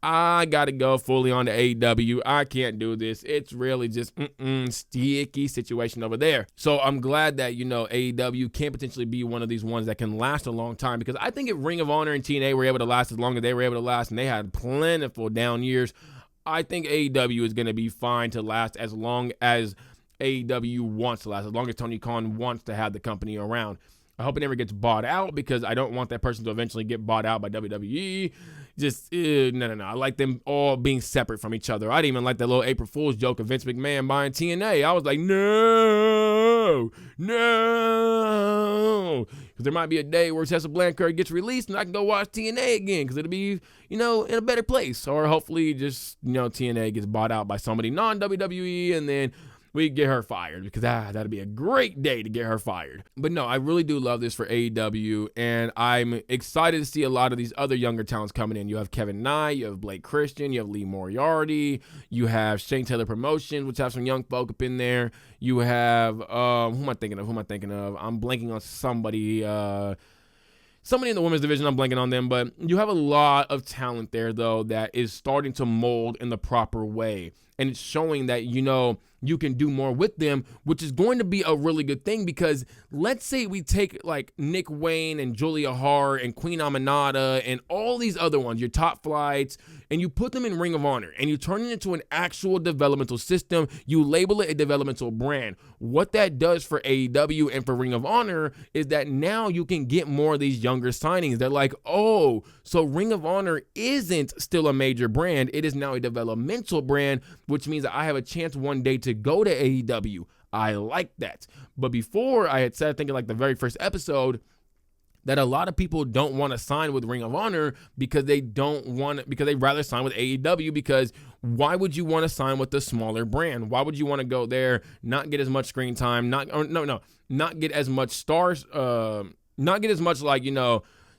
I got to go fully on to AEW. I can't do this. It's really just sticky situation over there. So I'm glad that, AEW can potentially be one of these ones that can last a long time, because I think if Ring of Honor and TNA were able to last as long as they were able to last, and they had plentiful down years, I think AEW is going to be fine to last as long as AEW wants to last, as long as Tony Khan wants to have the company around. I hope it never gets bought out, because I don't want that person to eventually get bought out by WWE. Just, no. I like them all being separate from each other. I didn't even like that little April Fool's joke of Vince McMahon buying TNA. I was like, no. Because there might be a day where Tessa Blanchard gets released and I can go watch TNA again, because it'll be, in a better place. Or hopefully just, TNA gets bought out by somebody non-WWE, and then we get her fired, because that'd be a great day to get her fired. But no, I really do love this for AEW, and I'm excited to see a lot of these other younger talents coming in. You have Kevin Knight, you have Blake Christian, you have Lee Moriarty, you have Shane Taylor Promotions, which have some young folk up in there. You have, who am I thinking of? I'm blanking on somebody in the women's division, I'm blanking on them, but you have a lot of talent there, though, that is starting to mold in the proper way. And it's showing that, you can do more with them, which is going to be a really good thing, because let's say we take like Nick Wayne and Julia Hart and Queen Aminata and all these other ones, your top flights, and you put them in Ring of Honor and you turn it into an actual developmental system. You label it a developmental brand. What that does for AEW and for Ring of Honor is that now you can get more of these younger signings. They're like, oh, so Ring of Honor isn't still a major brand. It is now a developmental brand, which means that I have a chance one day to go to AEW. I like that. But before, I had said, I think in like the very first episode, that a lot of people don't want to sign with Ring of Honor because they rather sign with AEW, because why would you want to sign with the smaller brand? Why would you want to go there, not get as much screen time, not get as much stars, not get as much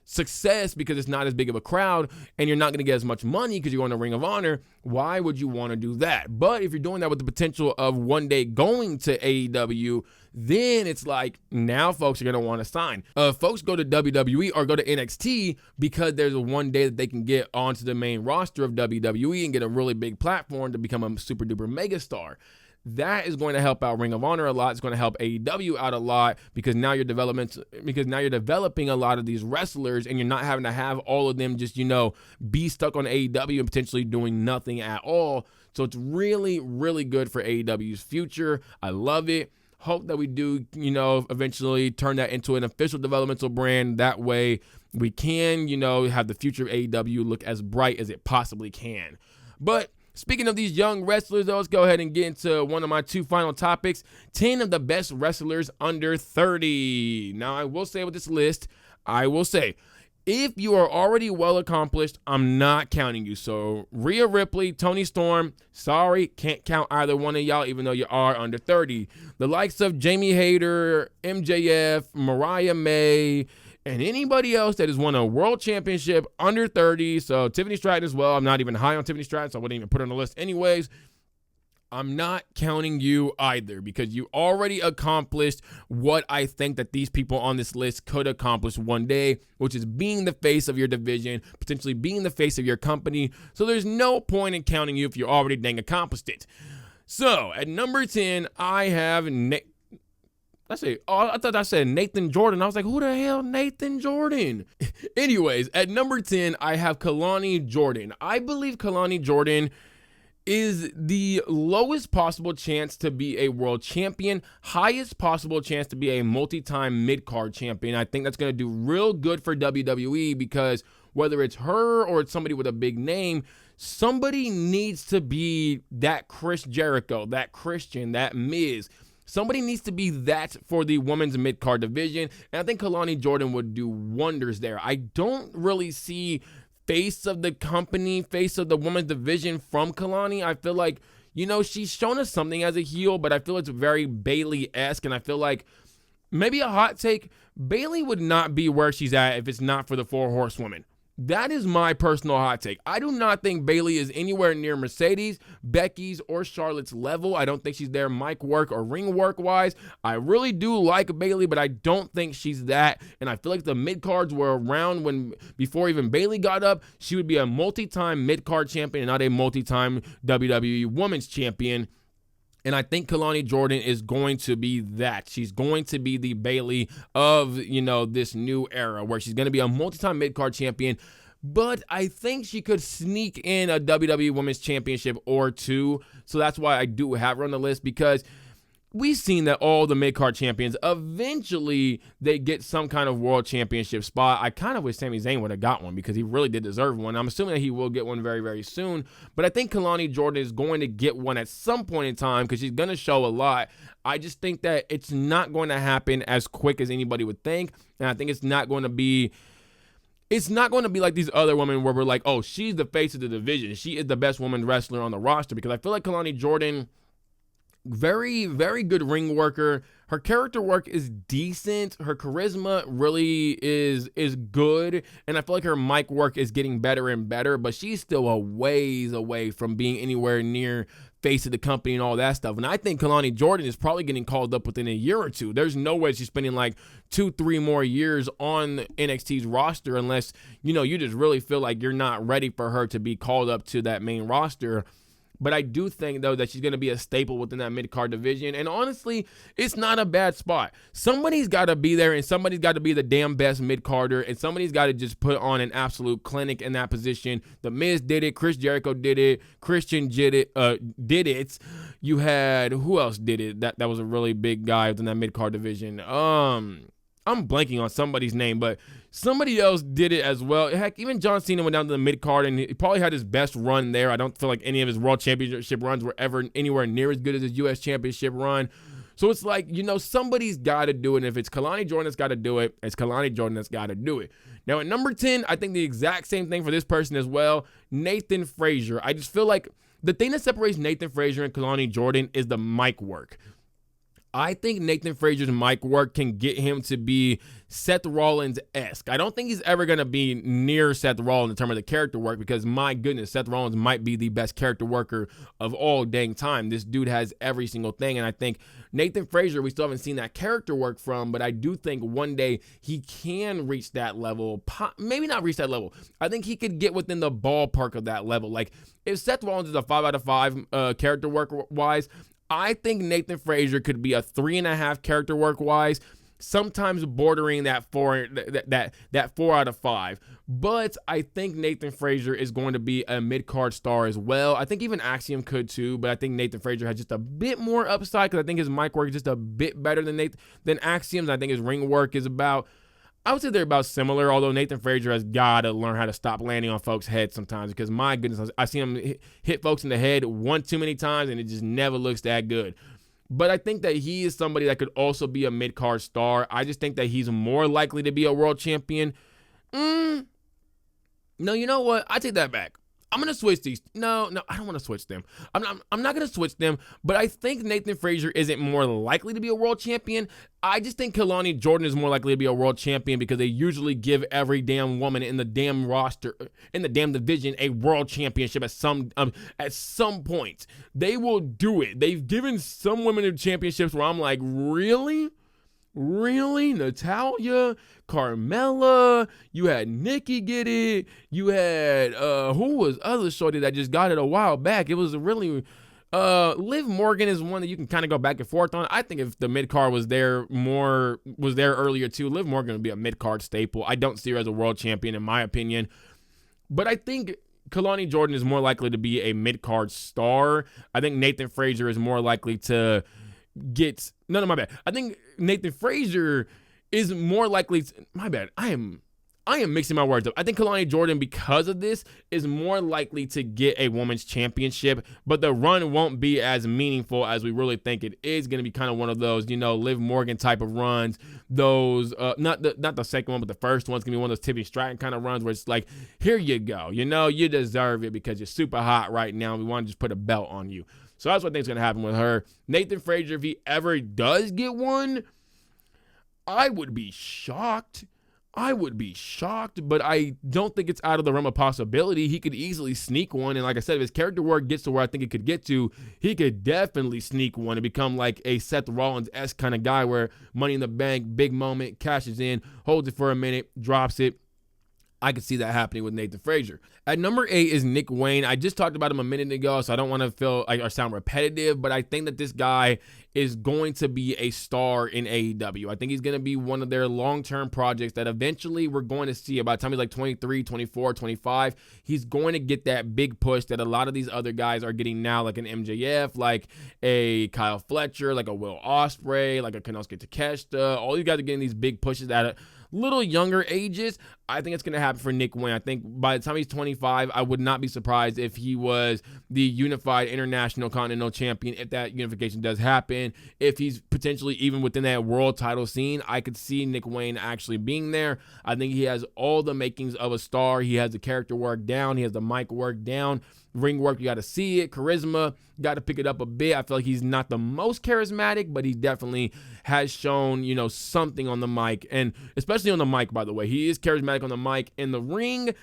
success, because it's not as big of a crowd, and you're not going to get as much money because you're on the Ring of Honor? Why would you want to do that? But if you're doing that with the potential of one day going to AEW, then it's like, now folks are going to want to sign. Folks go to WWE or go to NXT because there's a one day that they can get onto the main roster of WWE and get a really big platform to become a super duper mega star. That is going to help out Ring of Honor a lot. It's going to help AEW out a lot, because now you're developing a lot of these wrestlers, and you're not having to have all of them just, be stuck on AEW and potentially doing nothing at all. So it's really, really good for AEW's future. I love it. Hope that we do, eventually turn that into an official developmental brand. That way we can, have the future of AEW look as bright as it possibly can. But speaking of these young wrestlers, though, let's go ahead and get into one of my two final topics: 10 of the best wrestlers under 30. Now, I will say with this list, if you are already well accomplished, I'm not counting you. So Rhea Ripley, Toni Storm, sorry, can't count either one of y'all, even though you are under 30. The likes of Jamie Hayter, MJF, Mariah May, and anybody else that has won a world championship under 30. So Tiffany Stratton as well. I'm not even high on Tiffany Stratton, so I wouldn't even put her on the list anyways. I'm not counting you either, because you already accomplished what I think that these people on this list could accomplish one day, which is being the face of your division, potentially being the face of your company. So there's no point in counting you if you already dang accomplished it. So at number 10, I have I thought I said Nathan Jordan. I was like, who the hell Nathan Jordan? Anyways, at number 10, I have Kalani Jordan. I believe Kalani Jordan is the lowest possible chance to be a world champion, highest possible chance to be a multi-time mid-card champion. I think that's going to do real good for WWE, because whether it's her or it's somebody with a big name, somebody needs to be that Chris Jericho, that Christian, that Miz. Somebody needs to be that for the women's mid-card division, and I think Kalani Jordan would do wonders there. I don't really see face of the company, face of the women's division from Kalani. I feel like, she's shown us something as a heel, but I feel it's very Bayley-esque, and I feel like maybe a hot take, Bayley would not be where she's at if it's not for the 4 horsewomen. That is my personal hot take. I do not think Bayley is anywhere near Mercedes, Becky's, or Charlotte's level. I don't think she's there mic work or ring work wise. I really do like Bayley, but I don't think she's that. And I feel like the mid-cards were around before even Bayley got up. She would be a multi-time mid-card champion and not a multi-time WWE Women's Champion. And I think Kalani Jordan is going to be that. She's going to be the Bayley of, this new era, where she's going to be a multi-time mid-card champion. But I think she could sneak in a WWE Women's Championship or two. So that's why I do have her on the list, because we've seen that all the mid-card champions, eventually they get some kind of world championship spot. I kind of wish Sami Zayn would have got one, because he really did deserve one. I'm assuming that he will get one very, very soon. But I think Kalani Jordan is going to get one at some point in time, because she's going to show a lot. I just think that it's not going to happen as quick as anybody would think. And I think it's not going to be like these other women where we're like, oh, she's the face of the division. She is the best woman wrestler on the roster, because I feel like Kalani Jordan, very, very good ring worker. Her character work is decent. Her charisma really is good. And I feel like her mic work is getting better and better, but she's still a ways away from being anywhere near face of the company and all that stuff. And I think Kalani Jordan is probably getting called up within a year or two. There's no way she's spending like 2-3 more years on NXT's roster unless, you just really feel like you're not ready for her to be called up to that main roster. But I do think, though, that she's going to be a staple within that mid-card division. And honestly, it's not a bad spot. Somebody's got to be there, and somebody's got to be the damn best mid-carder, and somebody's got to just put on an absolute clinic in that position. The Miz did it. Chris Jericho did it. Christian did it. You had, who else did it? That was a really big guy within that mid-card division. I'm blanking on somebody's name, but somebody else did it as well. Heck, even John Cena went down to the mid-card, and he probably had his best run there. I don't feel like any of his World Championship runs were ever anywhere near as good as his U.S. Championship run. So it's like, somebody's got to do it. And if it's Kalani Jordan that's got to do it, it's Kalani Jordan that's got to do it. Now, at number 10, I think the exact same thing for this person as well, Nathan Frazier. I just feel like the thing that separates Nathan Frazier and Kalani Jordan is the mic work. I think Nathan Frazier's mic work can get him to be Seth Rollins-esque. I don't think he's ever going to be near Seth Rollins in terms of the character work, because my goodness, Seth Rollins might be the best character worker of all dang time. This dude has every single thing, and I think Nathan Frazier, we still haven't seen that character work from, but I do think one day he can reach that level. Maybe not reach that level. I think he could get within the ballpark of that level. Like, if Seth Rollins is a 5 out of 5 character work-wise, I think Nathan Frazier could be a 3.5 character work wise, sometimes bordering that 4 out of 5. But I think Nathan Frazier is going to be a mid-card star as well. I think even Axiom could too, but I think Nathan Frazier has just a bit more upside, because I think his mic work is just a bit better than Axiom's. I think his ring work is I would say they're about similar, although Nathan Frazier has got to learn how to stop landing on folks' heads sometimes, because my goodness, I've seen him hit folks in the head one too many times, and it just never looks that good. But I think that he is somebody that could also be a mid-card star. I just think that he's more likely to be a world champion. No, you know what? I take that back. I'm going to switch these. No, I don't want to switch them. I'm not going to switch them, but I think Nathan Frazier isn't more likely to be a world champion. I just think Kalani Jordan is more likely to be a world champion because they usually give every damn woman in the damn roster, in the damn division, a world championship at some point. They will do it. They've given some women championships where I'm like, really? Really? Natalya, Carmella, you had Nikki get it, you had who was other shorty that just got it a while back? It was really Liv Morgan is one that you can kind of go back and forth on. I think if the mid-card was there earlier too, Liv Morgan would be a mid-card staple. I don't see her as a world champion in my opinion. But I think Kalani Jordan is more likely to be a mid-card star. I think Nathan Frazier is more likely to get my bad. I think Nathan Frazier is more likely my bad. I am mixing my words up. I think Kalani Jordan, because of this, is more likely to get a women's championship, but the run won't be as meaningful as we really think it is. Going to be kind of one of those, Liv Morgan type of runs. Those not the second one, but the first one's going to be one of those Tiffany Stratton kind of runs where it's like, here you go. You deserve it because you're super hot right now. We want to just put a belt on you. So that's what I think is going to happen with her. Nathan Frazier, if he ever does get one, I would be shocked. But I don't think it's out of the realm of possibility. He could easily sneak one. And like I said, if his character work gets to where I think it could get to, he could definitely sneak one and become like a Seth Rollins-esque kind of guy where Money in the Bank, big moment, cashes in, holds it for a minute, drops it. I could see that happening with Nathan Frazier. At number 8 is Nick Wayne. I just talked about him a minute ago, so I don't want to feel like or sound repetitive, but I think that this guy is going to be a star in AEW. I think he's going to be one of their long-term projects that eventually we're going to see. By the time he's like 23, 24, 25, he's going to get that big push that a lot of these other guys are getting now, like an MJF, like a Kyle Fletcher, like a Will Ospreay, like a Konosuke Takeshita. All you guys are getting these big pushes at little younger ages. I think it's going to happen for Nick Wayne. I think by the time he's 25, I would not be surprised if he was the unified international continental champion, if that unification does happen. If he's potentially even within that world title scene, I could see Nick Wayne actually being there. I think he has all the makings of a star. He has the character work down. He has the mic work down. Ring work, you got to see it. Charisma, got to pick it up a bit. I feel like he's not the most charismatic, but he definitely has shown, something on the mic. And especially on the mic, by the way. He is charismatic on the mic. In the ring,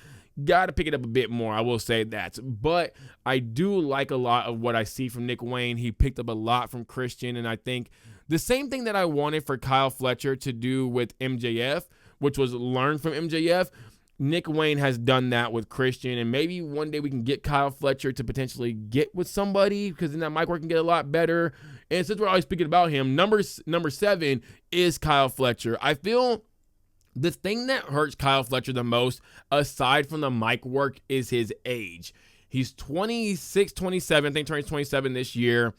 got to pick it up a bit more. I will say that. But I do like a lot of what I see from Nick Wayne. He picked up a lot from Christian. And I think the same thing that I wanted for Kyle Fletcher to do with MJF, which was learn from MJF, Nick Wayne has done that with Christian, and maybe one day we can get Kyle Fletcher to potentially get with somebody because then that mic work can get a lot better. And since we're always speaking about him, number 7 is Kyle Fletcher. I feel the thing that hurts Kyle Fletcher the most, aside from the mic work, is his age. He's 26, 27, I think turns 27 this year.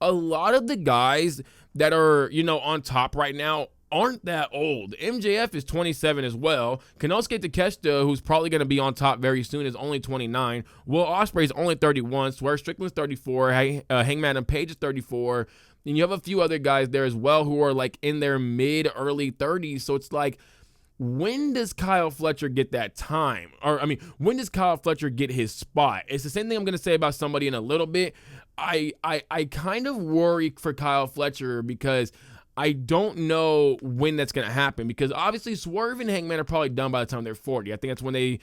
A lot of the guys that are, on top right now aren't that old. MJF is 27 as well. Konosuke Takeshita, who's probably going to be on top very soon, is only 29. Will Ospreay is only 31. Swerve Strickland's 34. Hangman and Page is 34. And you have a few other guys there as well who are like in their mid-early 30s. So it's like, when does Kyle Fletcher get that time? When does Kyle Fletcher get his spot? It's the same thing I'm going to say about somebody in a little bit. I kind of worry for Kyle Fletcher because I don't know when that's going to happen, because obviously Swerve and Hangman are probably done by the time they're 40. I think that's when they,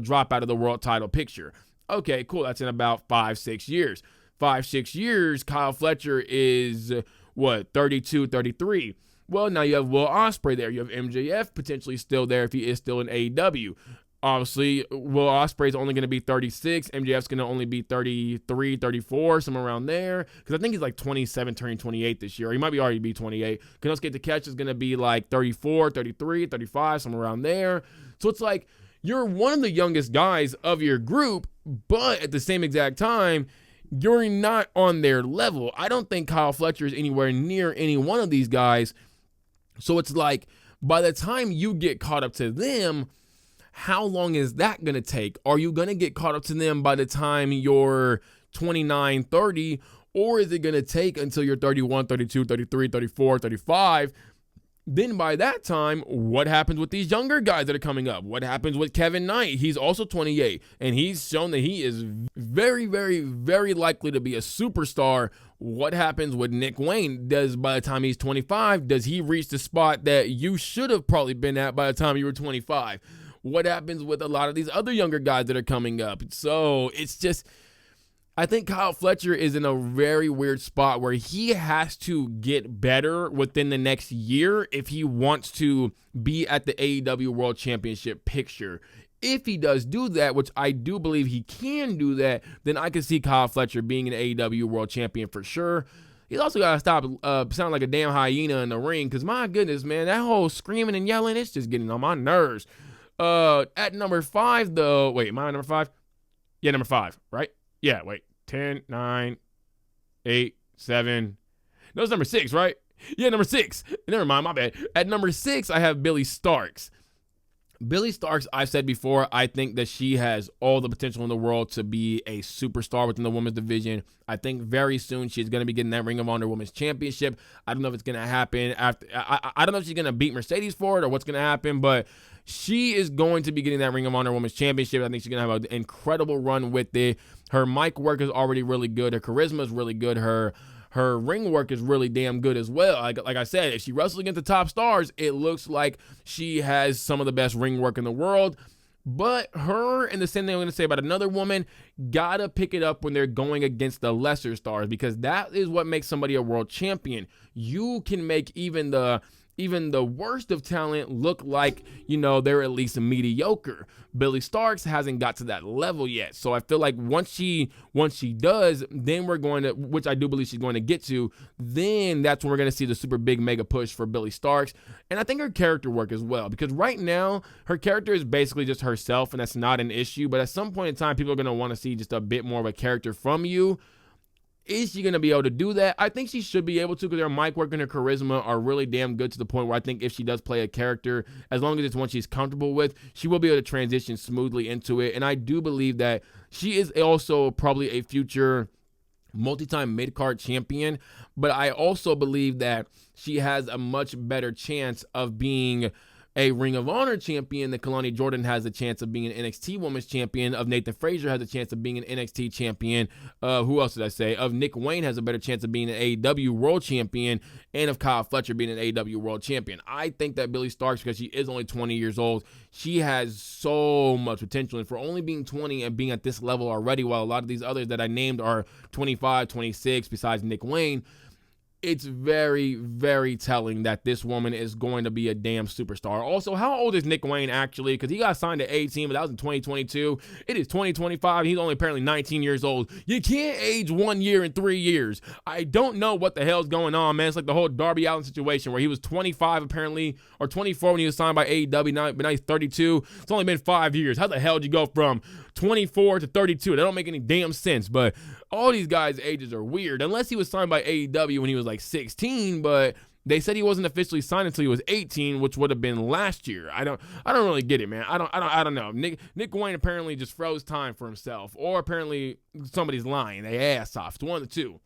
drop out of the world title picture. Okay, cool. That's in about 5-6 years. 5-6 years, Kyle Fletcher is, 32, 33. Well, now you have Will Ospreay there. You have MJF potentially still there if he is still in AEW. Obviously, Will Ospreay is only going to be 36. MJF's going to only be 33, 34, somewhere around there. Because I think he's like 27, turning 28 this year. Or he might be already be 28. Konosuke Takeshita is going to be like 34, 33, 35, somewhere around there. So it's like, you're one of the youngest guys of your group, but at the same exact time, you're not on their level. I don't think Kyle Fletcher is anywhere near any one of these guys. So it's like, by the time you get caught up to them, how long is that going to take? Are you going to get caught up to them by the time you're 29, 30, or is it going to take until you're 31, 32, 33, 34, 35 Then by that time, what happens with these younger guys that are coming up? What happens with Kevin Knight? He's also 28, and he's shown that he is very, very, very likely to be a superstar. What happens with Nick Wayne? By the time he's 25, does he reach the spot that you should have probably been at by the time you were 25? What happens with a lot of these other younger guys that are coming up? So it's just, I think Kyle Fletcher is in a very weird spot where he has to get better within the next year if he wants to be at the AEW World Championship picture. If he does do that, which I do believe he can do that, then I can see Kyle Fletcher being an AEW World Champion for sure. He's also got to stop sounding like a damn hyena in the ring, because my goodness, man, that whole screaming and yelling, it's just getting on my nerves. At number 5, though, wait, am I number 5? Yeah, number 5, right? Yeah, wait, 10, 9, 8, 7. No, it's number 6, right? Yeah, number 6. Never mind, my bad. At number 6, I have Billie Starkz. Billie Starkz, I've said before, I think that she has all the potential in the world to be a superstar within the women's division. I think very soon she's going to be getting that Ring of Honor Women's Championship. I don't know if it's going to happen after. I don't know if she's going to beat Mercedes for it or what's going to happen, but she is going to be getting that Ring of Honor Women's Championship. I think she's going to have an incredible run with it. Her mic work is already really good. Her charisma is really good. Her ring work is really damn good as well. Like I said, if she wrestles against the top stars, it looks like she has some of the best ring work in the world. But her, and the same thing I'm going to say about another woman, gotta pick it up when they're going against the lesser stars, because that is what makes somebody a world champion. You can make even the worst of talent look like, they're at least mediocre. Billie Starkz hasn't got to that level yet. So I feel like once she does, then we're going to, which I do believe she's going to get to, then that's when we're going to see the super big mega push for Billie Starkz. And I think her character work as well, because right now her character is basically just herself, and that's not an issue. But at some point in time, people are going to want to see just a bit more of a character from you. Is she going to be able to do that? I think she should be able to, because her mic work and her charisma are really damn good, to the point where I think if she does play a character, as long as it's one she's comfortable with, she will be able to transition smoothly into it. And I do believe that she is also probably a future multi-time mid-card champion, but I also believe that she has a much better chance of being a Ring of Honor champion than Kalani Jordan has a chance of being an NXT Women's Champion, of Nathan Frazier has a chance of being an NXT champion, who else did I say? Of Nick Wayne has a better chance of being an AEW World Champion, and of Kyle Fletcher being an AEW World Champion. I think that Billie Starkz, because she is only 20 years old, she has so much potential, and for only being 20 and being at this level already, while a lot of these others that I named are 25, 26, besides Nick Wayne, it's very, very telling that this woman is going to be a damn superstar. Also, how old is Nick Wayne actually? Because he got signed to 18, but that was in 2022. It is 2025. He's only apparently 19 years old. You can't age 1 year in 3 years. I don't know what the hell's going on, man. It's like the whole Darby Allin situation where he was 25 apparently, or 24 when he was signed by AEW, but now he's 32. It's only been 5 years. How the hell did you go from 24 to 32? That don't make any damn sense, but all these guys' ages are weird, unless he was signed by AEW when he was like 16, but they said he wasn't officially signed until he was 18, which would have been last year. I don't really get it, man. I don't know. Nick Wayne apparently just froze time for himself, or apparently somebody's lying their ass off. It's one of the two.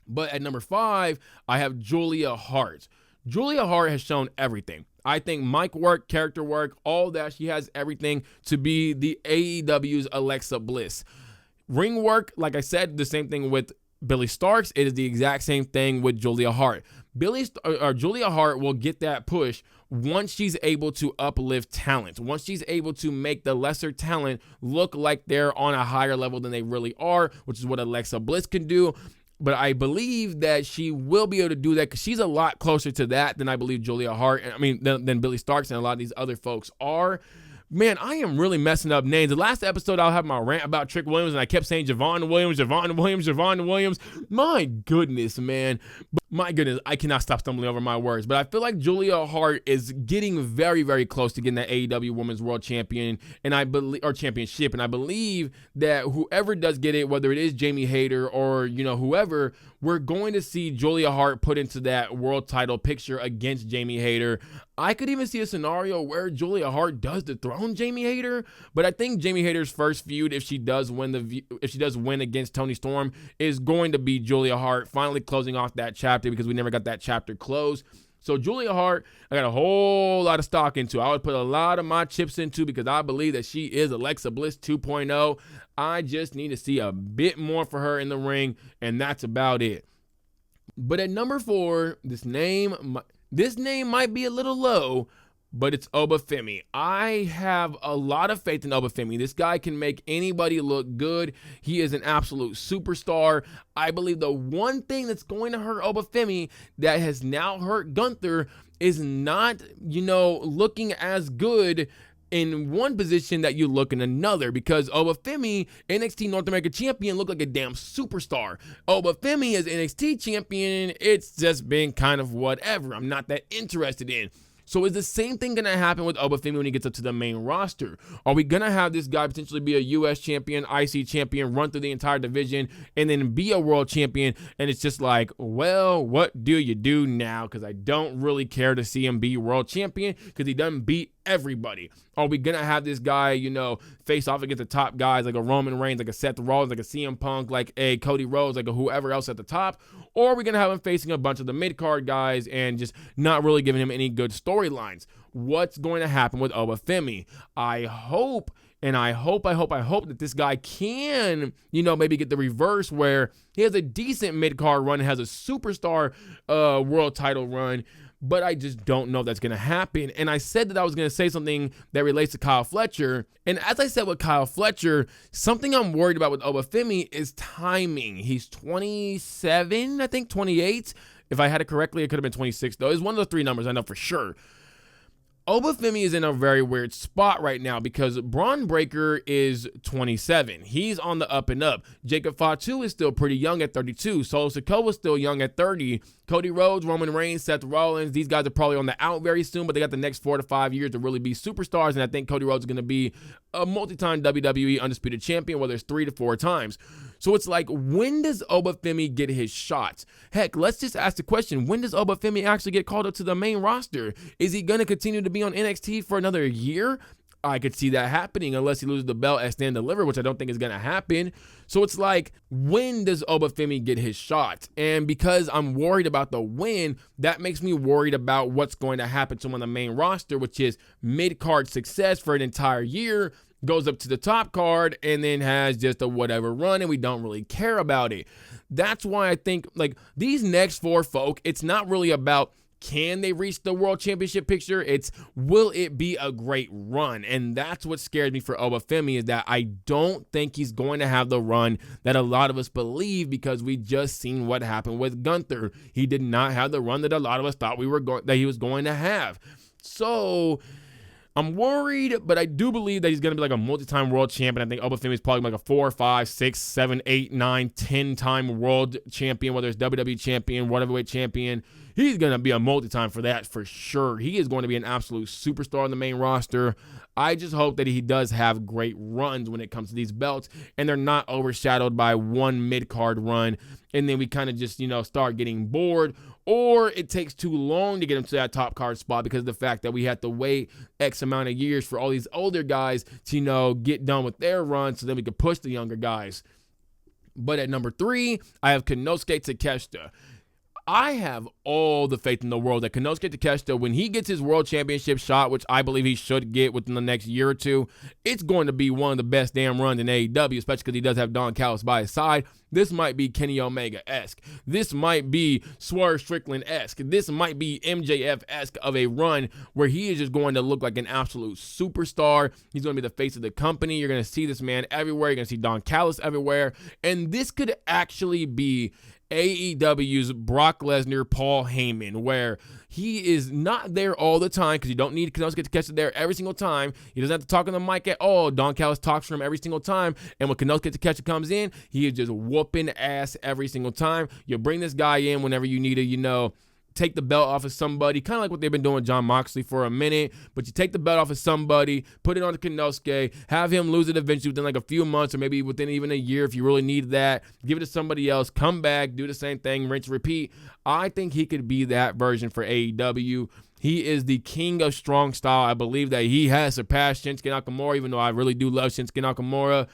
But at number 5, I have Julia Hart. Julia Hart has shown everything. I think mic work, character work, all that. She has everything to be the AEW's Alexa Bliss. Ring work, like I said, the same thing with Billie Starkz. It is the exact same thing with Julia Hart. Julia Hart will get that push once she's able to uplift talent, once she's able to make the lesser talent look like they're on a higher level than they really are, which is what Alexa Bliss can do. But I believe that she will be able to do that, because she's a lot closer to that than I believe Julia Hart, than Billie Starkz and a lot of these other folks are. Man, I am really messing up names. The last episode, I'll have my rant about Trick Williams, and I kept saying Javon Williams. My goodness, man. My goodness, I cannot stop stumbling over my words. But I feel like Julia Hart is getting very, very close to getting that AEW Women's World Champion, championship. And I believe that whoever does get it, whether it is Jamie Hayter or whoever, we're going to see Julia Hart put into that world title picture against Jamie Hayter. I could even see a scenario where Julia Hart does dethrone Jamie Hayter, but I think Jamie Hayter's first feud, if she does win against Toni Storm, is going to be Julia Hart finally closing off that chapter, because we never got that chapter closed. So Julia Hart, I got a whole lot of stock into. I would put a lot of my chips into because I believe that she is Alexa Bliss 2.0. I just need to see a bit more for her in the ring, and that's about it. But at number 4, this name might be a little low, but it's Obafemi. I have a lot of faith in Obafemi. This guy can make anybody look good. He is an absolute superstar. I believe the one thing that's going to hurt Obafemi that has now hurt Gunther is not, looking as good in one position that you look in another, because Obafemi, NXT North America champion, looked like a damn superstar. Obafemi as NXT champion, it's just been kind of whatever. I'm not that interested in. So is the same thing going to happen with Obafemi when he gets up to the main roster? Are we going to have this guy potentially be a U.S. champion, IC champion, run through the entire division, and then be a world champion? And it's just like, well, what do you do now? Because I don't really care to see him be world champion because he doesn't beat everybody. Are we going to have this guy, face off against the top guys like a Roman Reigns, like a Seth Rollins, like a CM Punk, like a Cody Rhodes, like a whoever else at the top? Or are we going to have him facing a bunch of the mid-card guys and just not really giving him any good storylines? What's going to happen with Obafemi? I hope that this guy can, maybe get the reverse where he has a decent mid-card run and has a superstar world title run, but I just don't know if that's going to happen. And I said that I was going to say something that relates to Kyle Fletcher. And as I said with Kyle Fletcher, something I'm worried about with Obafemi is timing. He's 27, I think 28. If I had it correctly, it could have been 26 though. It's one of the 3 numbers I know for sure. Obafemi is in a very weird spot right now because Braun Breaker is 27. He's on the up and up. Jacob Fatu is still pretty young at 32. Solo Sikoa is still young at 30. Cody Rhodes, Roman Reigns, Seth Rollins, these guys are probably on the out very soon, but they got the next 4 to 5 years to really be superstars, and I think Cody Rhodes is going to be a multi-time WWE Undisputed Champion, whether it's 3 to 4 times. So it's like, when does Obafemi get his shots? Heck, let's just ask the question, when does Obafemi actually get called up to the main roster? Is he going to continue to be on NXT for another year? I could see that happening unless he loses the belt at Stand and Deliver, which I don't think is going to happen. So it's like, when does Obafemi get his shot? And because I'm worried about the win, that makes me worried about what's going to happen to him on the main roster, which is mid-card success for an entire year, goes up to the top card, and then has just a whatever run, and we don't really care about it. That's why I think, like, these next 4 folk, it's not really about can they reach the world championship picture? It's, will it be a great run? And that's what scares me for Obafemi, is that I don't think he's going to have the run that a lot of us believe, because we just seen what happened with Gunther. He did not have the run that a lot of us thought that he was going to have. So I'm worried, but I do believe that he's going to be like a multi-time world champion. I think Obafemi is probably like a 4, 5, 6, 7, 8, 9, 10-time world champion, whether it's WWE champion, world heavyweight champion. He's going to be a multi-time for that for sure. He is going to be an absolute superstar on the main roster. I just hope that he does have great runs when it comes to these belts, and they're not overshadowed by one mid-card run, and then we kind of just, start getting bored, or it takes too long to get him to that top card spot because of the fact that we have to wait X amount of years for all these older guys to, get done with their run so then we can push the younger guys. But at number 3, I have Konosuke Takeshita. I have all the faith in the world that Konosuke Takeshita, when he gets his world championship shot, which I believe he should get within the next year or 2, it's going to be one of the best damn runs in AEW, especially because he does have Don Callis by his side. This might be Kenny Omega-esque. This might be Swerve Strickland-esque. This might be MJF-esque of a run where he is just going to look like an absolute superstar. He's going to be the face of the company. You're going to see this man everywhere. You're going to see Don Callis everywhere. And this could actually be AEW's Brock Lesnar, Paul Heyman, where he is not there all the time because you don't need Konosuke Takeshita there every single time. He doesn't have to talk on the mic at all. Don Callis talks for him every single time. And when Konosuke Takeshita comes in, he is just whooping ass every single time. You bring this guy in whenever you need to, take the belt off of somebody, kind of like what they've been doing with Jon Moxley for a minute, but you take the belt off of somebody, put it on to Konosuke, have him lose it eventually within like a few months or maybe within even a year if you really need that, give it to somebody else, come back, do the same thing, rinse, repeat. I think he could be that version for AEW. He is the king of strong style. I believe that he has surpassed Shinsuke Nakamura, even though I really do love Shinsuke Nakamura.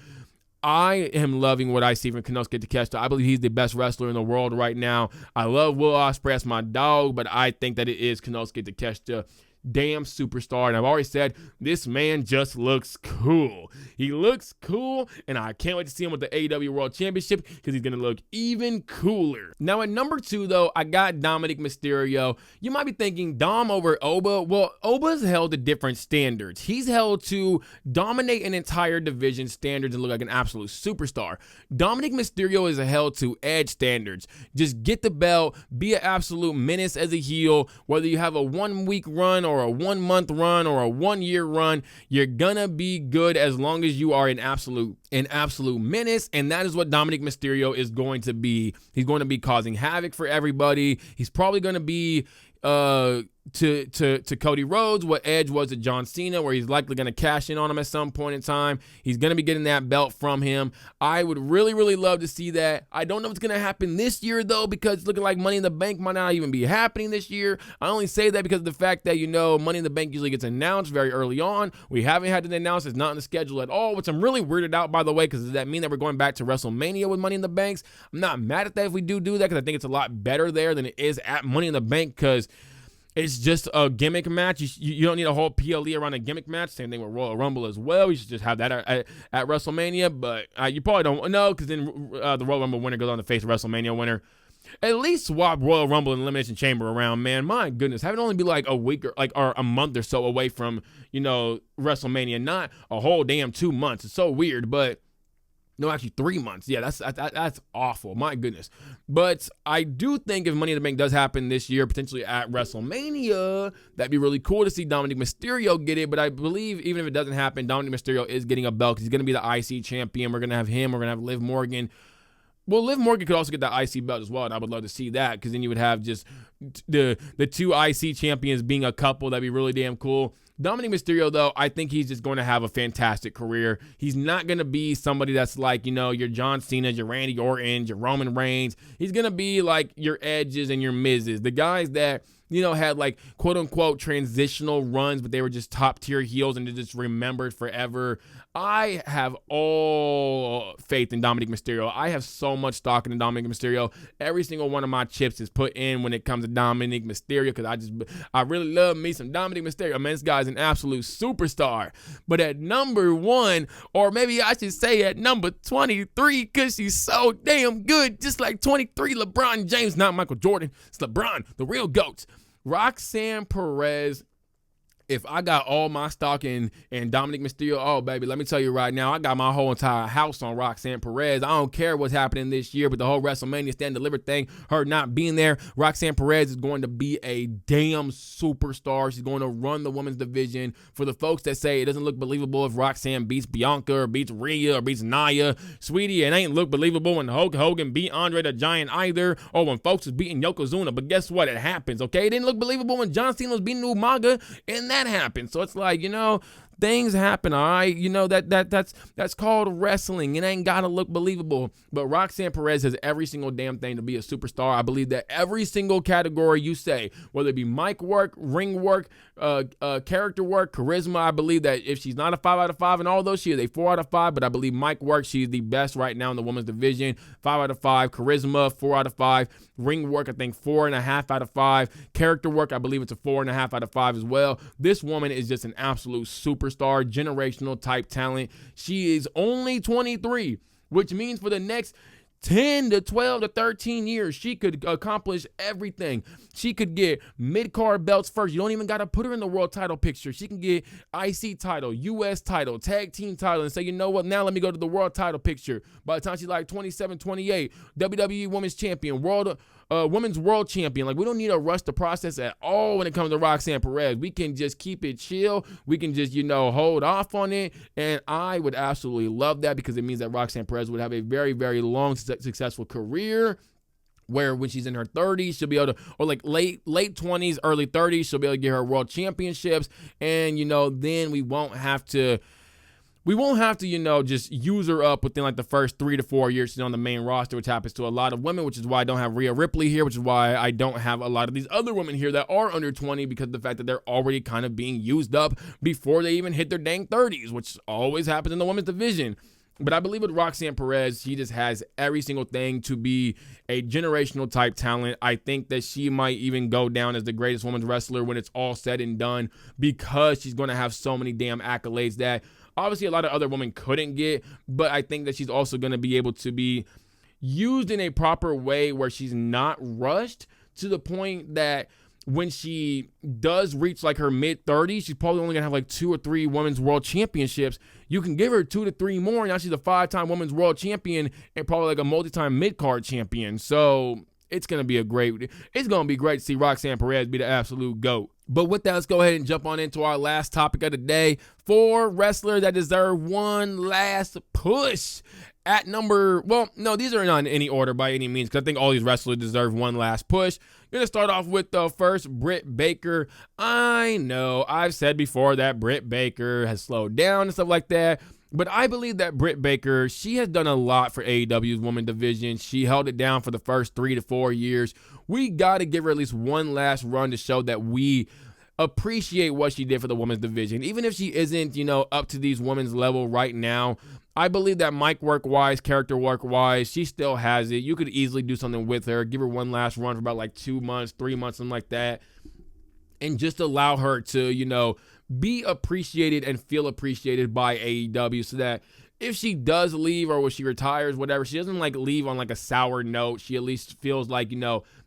I am loving what I see from Konosuke Takeshita. I believe he's the best wrestler in the world right now. I love Will Ospreay as my dog, but I think that it is Konosuke Takeshita. Damn superstar. And I've already said, this man just looks cool. He looks cool, and I can't wait to see him with the AEW World Championship because he's going to look even cooler. Now, at number 2, though, I got Dominic Mysterio. You might be thinking, Dom over Oba. Well, Oba's held to different standards. He's held to dominate an entire division standards and look like an absolute superstar. Dominic Mysterio is held to Edge standards. Just get the belt, be an absolute menace as a heel. Whether you have a 1-week run or a 1-month run or a 1-year run, you're gonna be good as long as you are an absolute menace, and that is what Dominic Mysterio is going to be. He's going to be causing havoc for everybody. He's probably going to be to Cody Rhodes what Edge was to John Cena, where he's likely going to cash in on him at some point in time. He's going to be getting that belt from him. I would really, really love to see that. I don't know if it's going to happen this year, though, because it's looking like Money in the Bank might not even be happening this year. I only say that because of the fact that, Money in the Bank usually gets announced very early on. We haven't had it announced. It's not in the schedule at all, which I'm really weirded out, by the way, because does that mean that we're going back to WrestleMania with Money in the Banks? I'm not mad at that if we do that, because I think it's a lot better there than it is at Money in the Bank, because it's just a gimmick match. You don't need a whole PLE around a gimmick match. Same thing with Royal Rumble as well. You should just have that at WrestleMania. But you probably don't know, because then the Royal Rumble winner goes on to face the WrestleMania winner. At least swap Royal Rumble and Elimination Chamber around, man. My goodness. Have it only be like a week or a month or so away from, WrestleMania. Not a whole damn 2 months. It's so weird, but... No, actually 3 months. Yeah, that's awful. My goodness. But I do think if Money in the Bank does happen this year, potentially at WrestleMania, that'd be really cool to see Dominic Mysterio get it. But I believe even if it doesn't happen, Dominic Mysterio is getting a belt because he's going to be the IC champion. We're going to have him. We're going to have Liv Morgan. Well, Liv Morgan could also get that IC belt as well, and I would love to see that, because then you would have just the 2 IC champions being a couple. That'd be really damn cool. Dominic Mysterio, though, I think he's just going to have a fantastic career. He's not going to be somebody that's like, your John Cena, your Randy Orton, your Roman Reigns. He's going to be like your Edges and your Mizes, the guys that, had like quote-unquote transitional runs, but they were just top-tier heels and they're just remembered forever. I have all faith in Dominic Mysterio. I have so much stock in Dominic Mysterio. Every single one of my chips is put in when it comes to Dominic Mysterio, because I really love me some Dominic Mysterio. Man, this guy's an absolute superstar. But at number 1, or maybe I should say at number 23, because he's so damn good, just like 23, LeBron James, not Michael Jordan. It's LeBron, the real GOAT. Roxanne Perez. If I got all my stock in Dominic Mysterio, oh, baby, let me tell you right now, I got my whole entire house on Roxanne Perez. I don't care what's happening this year, but the whole WrestleMania Stand Delivered thing, her not being there, Roxanne Perez is going to be a damn superstar. She's going to run the women's division. For the folks that say it doesn't look believable if Roxanne beats Bianca or beats Rhea or beats Nia, sweetie, it ain't look believable when Hulk Hogan beat Andre the Giant either, or when folks was beating Yokozuna. But guess what? It happens, okay? It didn't look believable when John Cena was beating Umaga, and that happened. So it's like, things happen, all right? That's called wrestling. It ain't gotta look believable. But Roxanne Perez has every single damn thing to be a superstar. I believe that every single category you say, whether it be mic work, ring work, character work, charisma, I believe that if she's not a 5 out of 5 in all those, she is a 4 out of 5. But I believe mic work, she's the best right now in the women's division. 5 out of 5. Charisma, 4 out of 5. Ring work, I think 4.5 out of 5. Character work, I believe it's a 4.5 out of 5 as well. This woman is just an absolute superstar, generational type talent. She is only 23, which means for the next 10 to 12 to 13 years, she could accomplish everything. She could get mid-card belts first. You don't even got to put her in the world title picture. She can get IC title, US title, tag team title, and say, you know what, now let me go to the world title picture. By the time she's like 27, 28, WWE Women's Champion, Women's World Champion. Like, we don't need to rush the process at all when it comes to Roxanne Perez. We can just keep it chill. We can just, hold off on it. And I would absolutely love that, because it means that Roxanne Perez would have a very, very long, successful career, where when she's in her 30s, she'll be able to, or like late 20s, early 30s, she'll be able to get her world championships. And, then we won't have to, just use her up within like the first 3 to 4 years she's on the main roster, which happens to a lot of women, which is why I don't have Rhea Ripley here, which is why I don't have a lot of these other women here that are under 20, because of the fact that they're already kind of being used up before they even hit their dang 30s, which always happens in the women's division. But I believe with Roxanne Perez, she just has every single thing to be a generational type talent. I think that she might even go down as the greatest women's wrestler when it's all said and done, because she's going to have so many damn accolades that obviously a lot of other women couldn't get. But I think that she's also going to be able to be used in a proper way where she's not rushed to the point that when she does reach like her mid-30s, she's probably only going to have like 2 or 3 women's world championships. You can give her 2 to 3 more. Now she's a 5-time women's world champion and probably like a multi-time mid-card champion. So it's going to be great to see Roxanne Perez be the absolute GOAT. But with that, let's go ahead and jump on into our last topic of the day. 4 wrestlers that deserve one last push. At number, well, no, these are not in any order by any means, because I think all these wrestlers deserve one last push. Going to start off with the first, Britt Baker. I know I've said before that Britt Baker has slowed down and stuff like that, but I believe that Britt Baker, she has done a lot for AEW's women's division. She held it down for the first 3 to 4 years. We got to give her at least one last run to show that we appreciate what she did for the women's division. Even if she isn't, up to these women's level right now, I believe that mic work-wise, character work-wise, she still has it. You could easily do something with her, give her one last run for about like 2 months, 3 months, something like that, and just allow her to, be appreciated and feel appreciated by AEW, so that if she does leave or when she retires, whatever, she doesn't like leave on like a sour note. She at least feels like,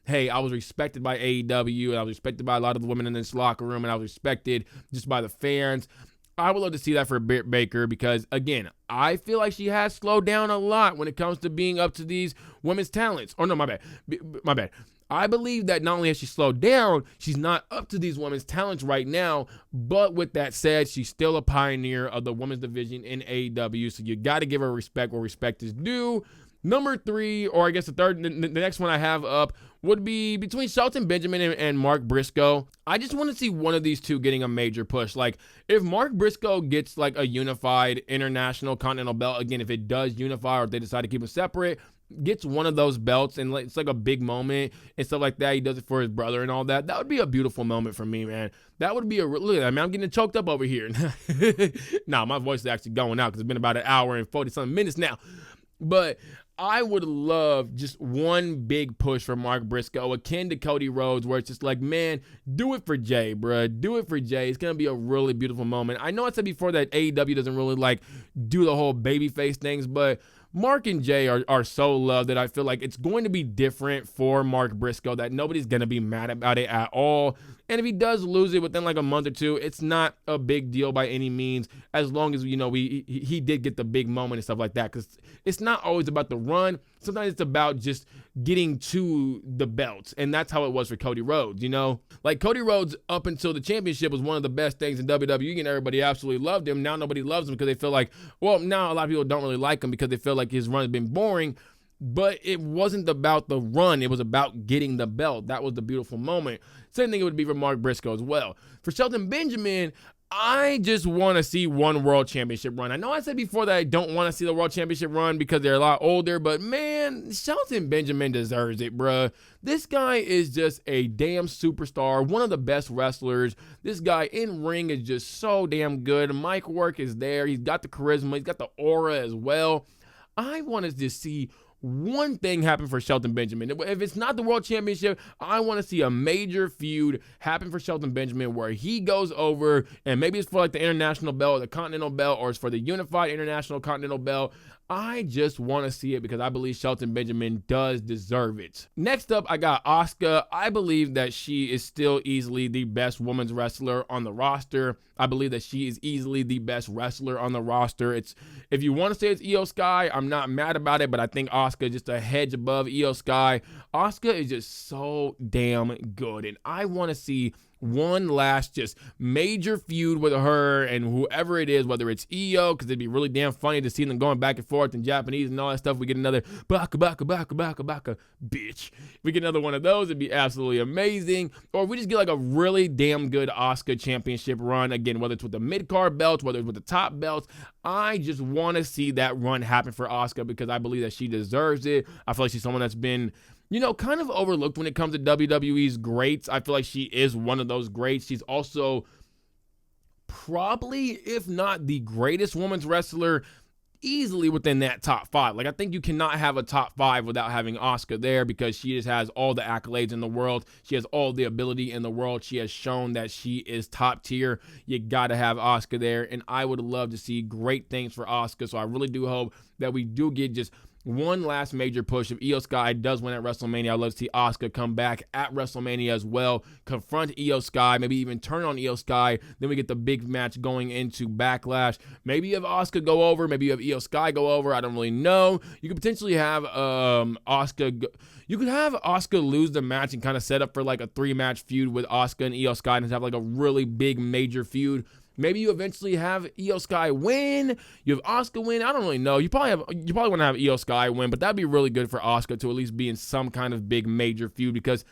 hey, I was respected by AEW, and I was respected by a lot of the women in this locker room, and I was respected just by the fans. I would love to see that for Britt Baker, because, again, I feel like she has slowed down a lot when it comes to being up to these women's talents. Oh, no, my bad. I believe that not only has she slowed down, she's not up to these women's talents right now, but with that said, she's still a pioneer of the women's division in AEW, so you got to give her respect where respect is due. Number 3, or I guess the next one I have up would be between Shelton Benjamin and Mark Briscoe. I just want to see one of these two getting a major push. Like, if Mark Briscoe gets like a unified international continental belt, again, if it does unify or if they decide to keep it separate, gets one of those belts and it's like a big moment and stuff like that. He does it for his brother and all that. That would be a beautiful moment for me, man. That would be look at that, man. I'm getting choked up over here. Nah, my voice is actually going out because it's been about an hour and 40-something minutes now. But I would love just one big push for Mark Briscoe, akin to Cody Rhodes, where it's just like, man, do it for Jay, bruh. Do it for Jay. It's going to be a really beautiful moment. I know I said before that AEW doesn't really like do the whole babyface things, but Mark and Jay are so loved that I feel like it's going to be different for Mark Briscoe, that nobody's going to be mad about it at all. And if he does lose it within like a month or two, it's not a big deal by any means, as long as, he did get the big moment and stuff like that. Because it's not always about the run. Sometimes it's about just getting to the belt. And that's how it was for Cody Rhodes, Like, Cody Rhodes, up until the championship, was one of the best things in WWE, and everybody absolutely loved him. Now nobody loves him because they feel like, well, now a lot of people don't really like him because they feel like his run has been boring. But it wasn't about the run. It was about getting the belt. That was the beautiful moment. Same thing it would be for Mark Briscoe as well. For Shelton Benjamin, I just want to see one world championship run. I know I said before that I don't want to see the world championship run because they're a lot older, but man, Shelton Benjamin deserves it, bruh. This guy is just a damn superstar, one of the best wrestlers. This guy in ring is just so damn good. Mic work is there. He's got the charisma. He's got the aura as well. I want to just see one thing happen for Shelton Benjamin. If it's not the world championship, I want to see a major feud happen for Shelton Benjamin where he goes over, and maybe it's for like the international belt or the continental belt, or it's for the unified international continental belt. I just want to see it because I believe Shelton Benjamin does deserve it. Next up, I got Asuka. I believe that she is still easily the best women's wrestler on the roster. I believe that she is easily the best wrestler on the roster. If you want to say it's Io Sky, I'm not mad about it, but I think Asuka is just a hedge above Io Sky. Asuka is just so damn good, and I want to see one last just major feud with her and whoever it is, whether it's Io, because it'd be really damn funny to see them going back and forth in Japanese and all that stuff. We get another baka baka baka baka baka bitch. If we get another one of those, it'd be absolutely amazing. Or we just get like a really damn good Asuka championship run, again, whether it's with the mid-card belts, whether it's with the top belts. I just want to see that run happen for Asuka because I believe that she deserves it. I feel like she's someone that's been kind of overlooked when it comes to WWE's greats. I feel like she is one of those greats. She's also probably, if not the greatest women's wrestler easily within that top 5. Like, I think you cannot have a top 5 without having Asuka there, because she just has all the accolades in the world. She has all the ability in the world. She has shown that she is top tier. You got to have Asuka there, and I would love to see great things for Asuka. So I really do hope that we do get just one last major push. If Io Sky does win at WrestleMania, I'd love to see Asuka come back at WrestleMania as well, confront Io Sky, maybe even turn on Io Sky. Then we get the big match going into Backlash. Maybe you have Asuka go over, maybe you have Io Sky go over. I don't really know. You could potentially have you could have Asuka lose the match and kind of set up for like a 3-match feud with Asuka and Io Sky and have like a really big major feud. Maybe you eventually have Io Sky win. You have Asuka win. I don't really know. You probably want to have Io Sky win, but that'd be really good for Asuka to at least be in some kind of big major feud, because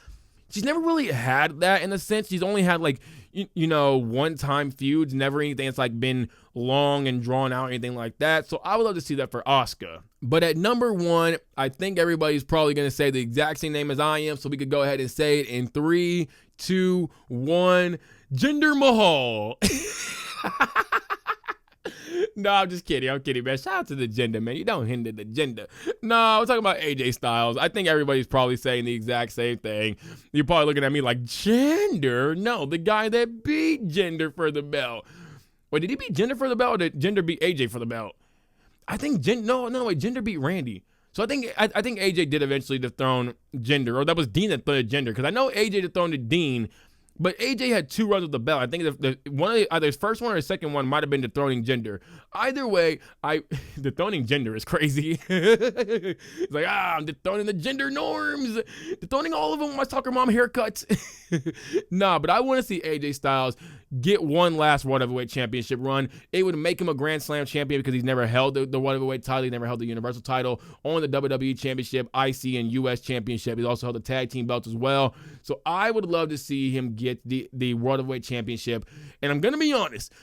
she's never really had that in a sense. She's only had like, one-time feuds, never anything that's like been long and drawn out, anything like that. So I would love to see that for Asuka. But at number 1, I think everybody's probably going to say the exact same name as I am, so we could go ahead and say it in 3, 2, 1. Jinder Mahal. No, I'm just kidding. I'm kidding, man. Shout out to the gender, man. You don't hinder the gender. No, I'm talking about AJ Styles. I think everybody's probably saying the exact same thing. You're probably looking at me like, Jinder? No, the guy that beat Jinder for the belt. Wait, did he beat Jinder for the belt, or did Jinder beat AJ for the belt? I think Jinder beat Randy. So I think AJ did eventually dethrone Jinder, or that was Dean that threw Jinder, because I know AJ dethroned Dean. But AJ had 2 runs with the belt. I think either his first one or his second one might have been dethroning Jinder. Either way, dethroning Jinder is crazy. It's like, I'm dethroning the gender norms. Dethroning all of them with my soccer mom haircuts. Nah, but I want to see AJ Styles get one last World Heavyweight Championship run. It would make him a Grand Slam champion, because he's never held the World Heavyweight title. He never held the Universal title, on the WWE Championship, IC, and US Championship. He's also held the Tag Team belts as well. So I would love to see him get the World Heavyweight Championship. And I'm going to be honest,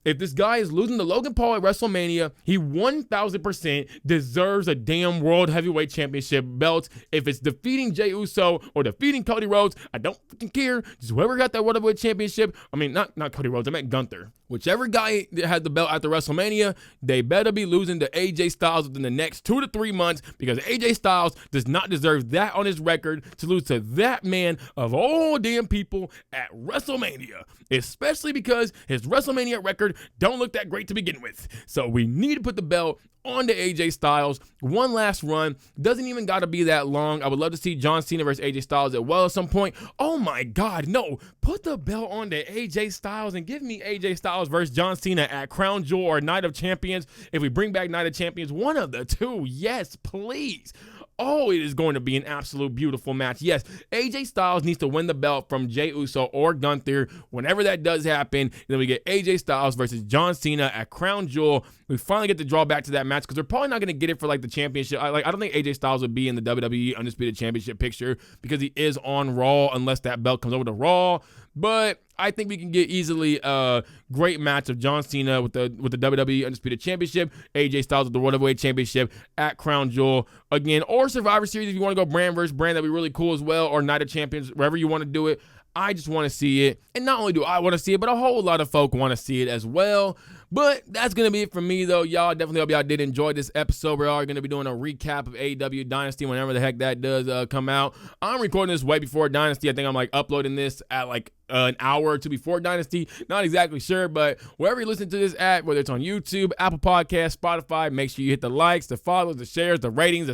if this guy is losing to Logan Paul at WrestleMania, he 1,000% deserves a damn World Heavyweight Championship belt. If it's defeating Jey Uso or defeating Cody Rhodes, I don't freaking care. Just whoever got that World Heavyweight Championship, I mean, not Cody Rhodes, I meant Gunther. Whichever guy that had the belt at the WrestleMania, they better be losing to AJ Styles within the next 2 to 3 months, because AJ Styles does not deserve that on his record, to lose to that man of all damn people at WrestleMania, especially because his WrestleMania record don't look that great to begin with. So we need to put the belt on to AJ Styles. One last run. Doesn't even got to be that long. I would love to see John Cena versus AJ Styles at some point. Oh my God, no. Put the belt on to AJ Styles and give me AJ Styles versus John Cena at Crown Jewel or Night of Champions. If we bring back Night of Champions, one of the two. Yes, please. Oh, it is going to be an absolute beautiful match. Yes, AJ Styles needs to win the belt from Jey Uso or Gunther. Whenever that does happen, then we get AJ Styles versus John Cena at Crown Jewel. We finally get to draw back to that match, because they're probably not going to get it for like the championship. I don't think AJ Styles would be in the WWE Undisputed Championship picture, because he is on Raw unless that belt comes over to Raw. But I think we can get easily a great match of John Cena with the WWE Undisputed Championship, AJ Styles with the World Heavyweight Championship at Crown Jewel again, or Survivor Series if you want to go brand versus brand. That'd be really cool as well, or Night of Champions, wherever you want to do it. I just want to see it, and not only do I want to see it, but a whole lot of folk want to see it as well. But that's going to be it for me, though. Y'all, definitely hope y'all did enjoy this episode. We are going to be doing a recap of AEW Dynasty whenever the heck that does come out. I'm recording this way before Dynasty. I think I'm uploading this at an hour or two before Dynasty. Not exactly sure, but wherever you listen to this at, whether it's on YouTube, Apple Podcasts, Spotify, make sure you hit the likes, the follows, the shares, the ratings,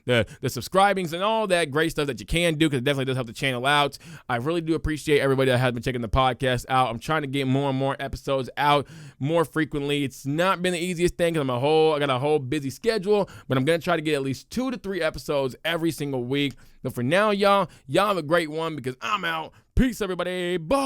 the subscribings, and all that great stuff that you can do, because it definitely does help the channel out. I really do appreciate everybody that has been checking the podcast out. I'm trying to get more and more episodes out more frequently. It's not been the easiest thing, because I got a whole busy schedule, but I'm going to try to get at least 2 to 3 episodes every single week. But for now, y'all have a great one, because I'm out. Peace, everybody. Bye.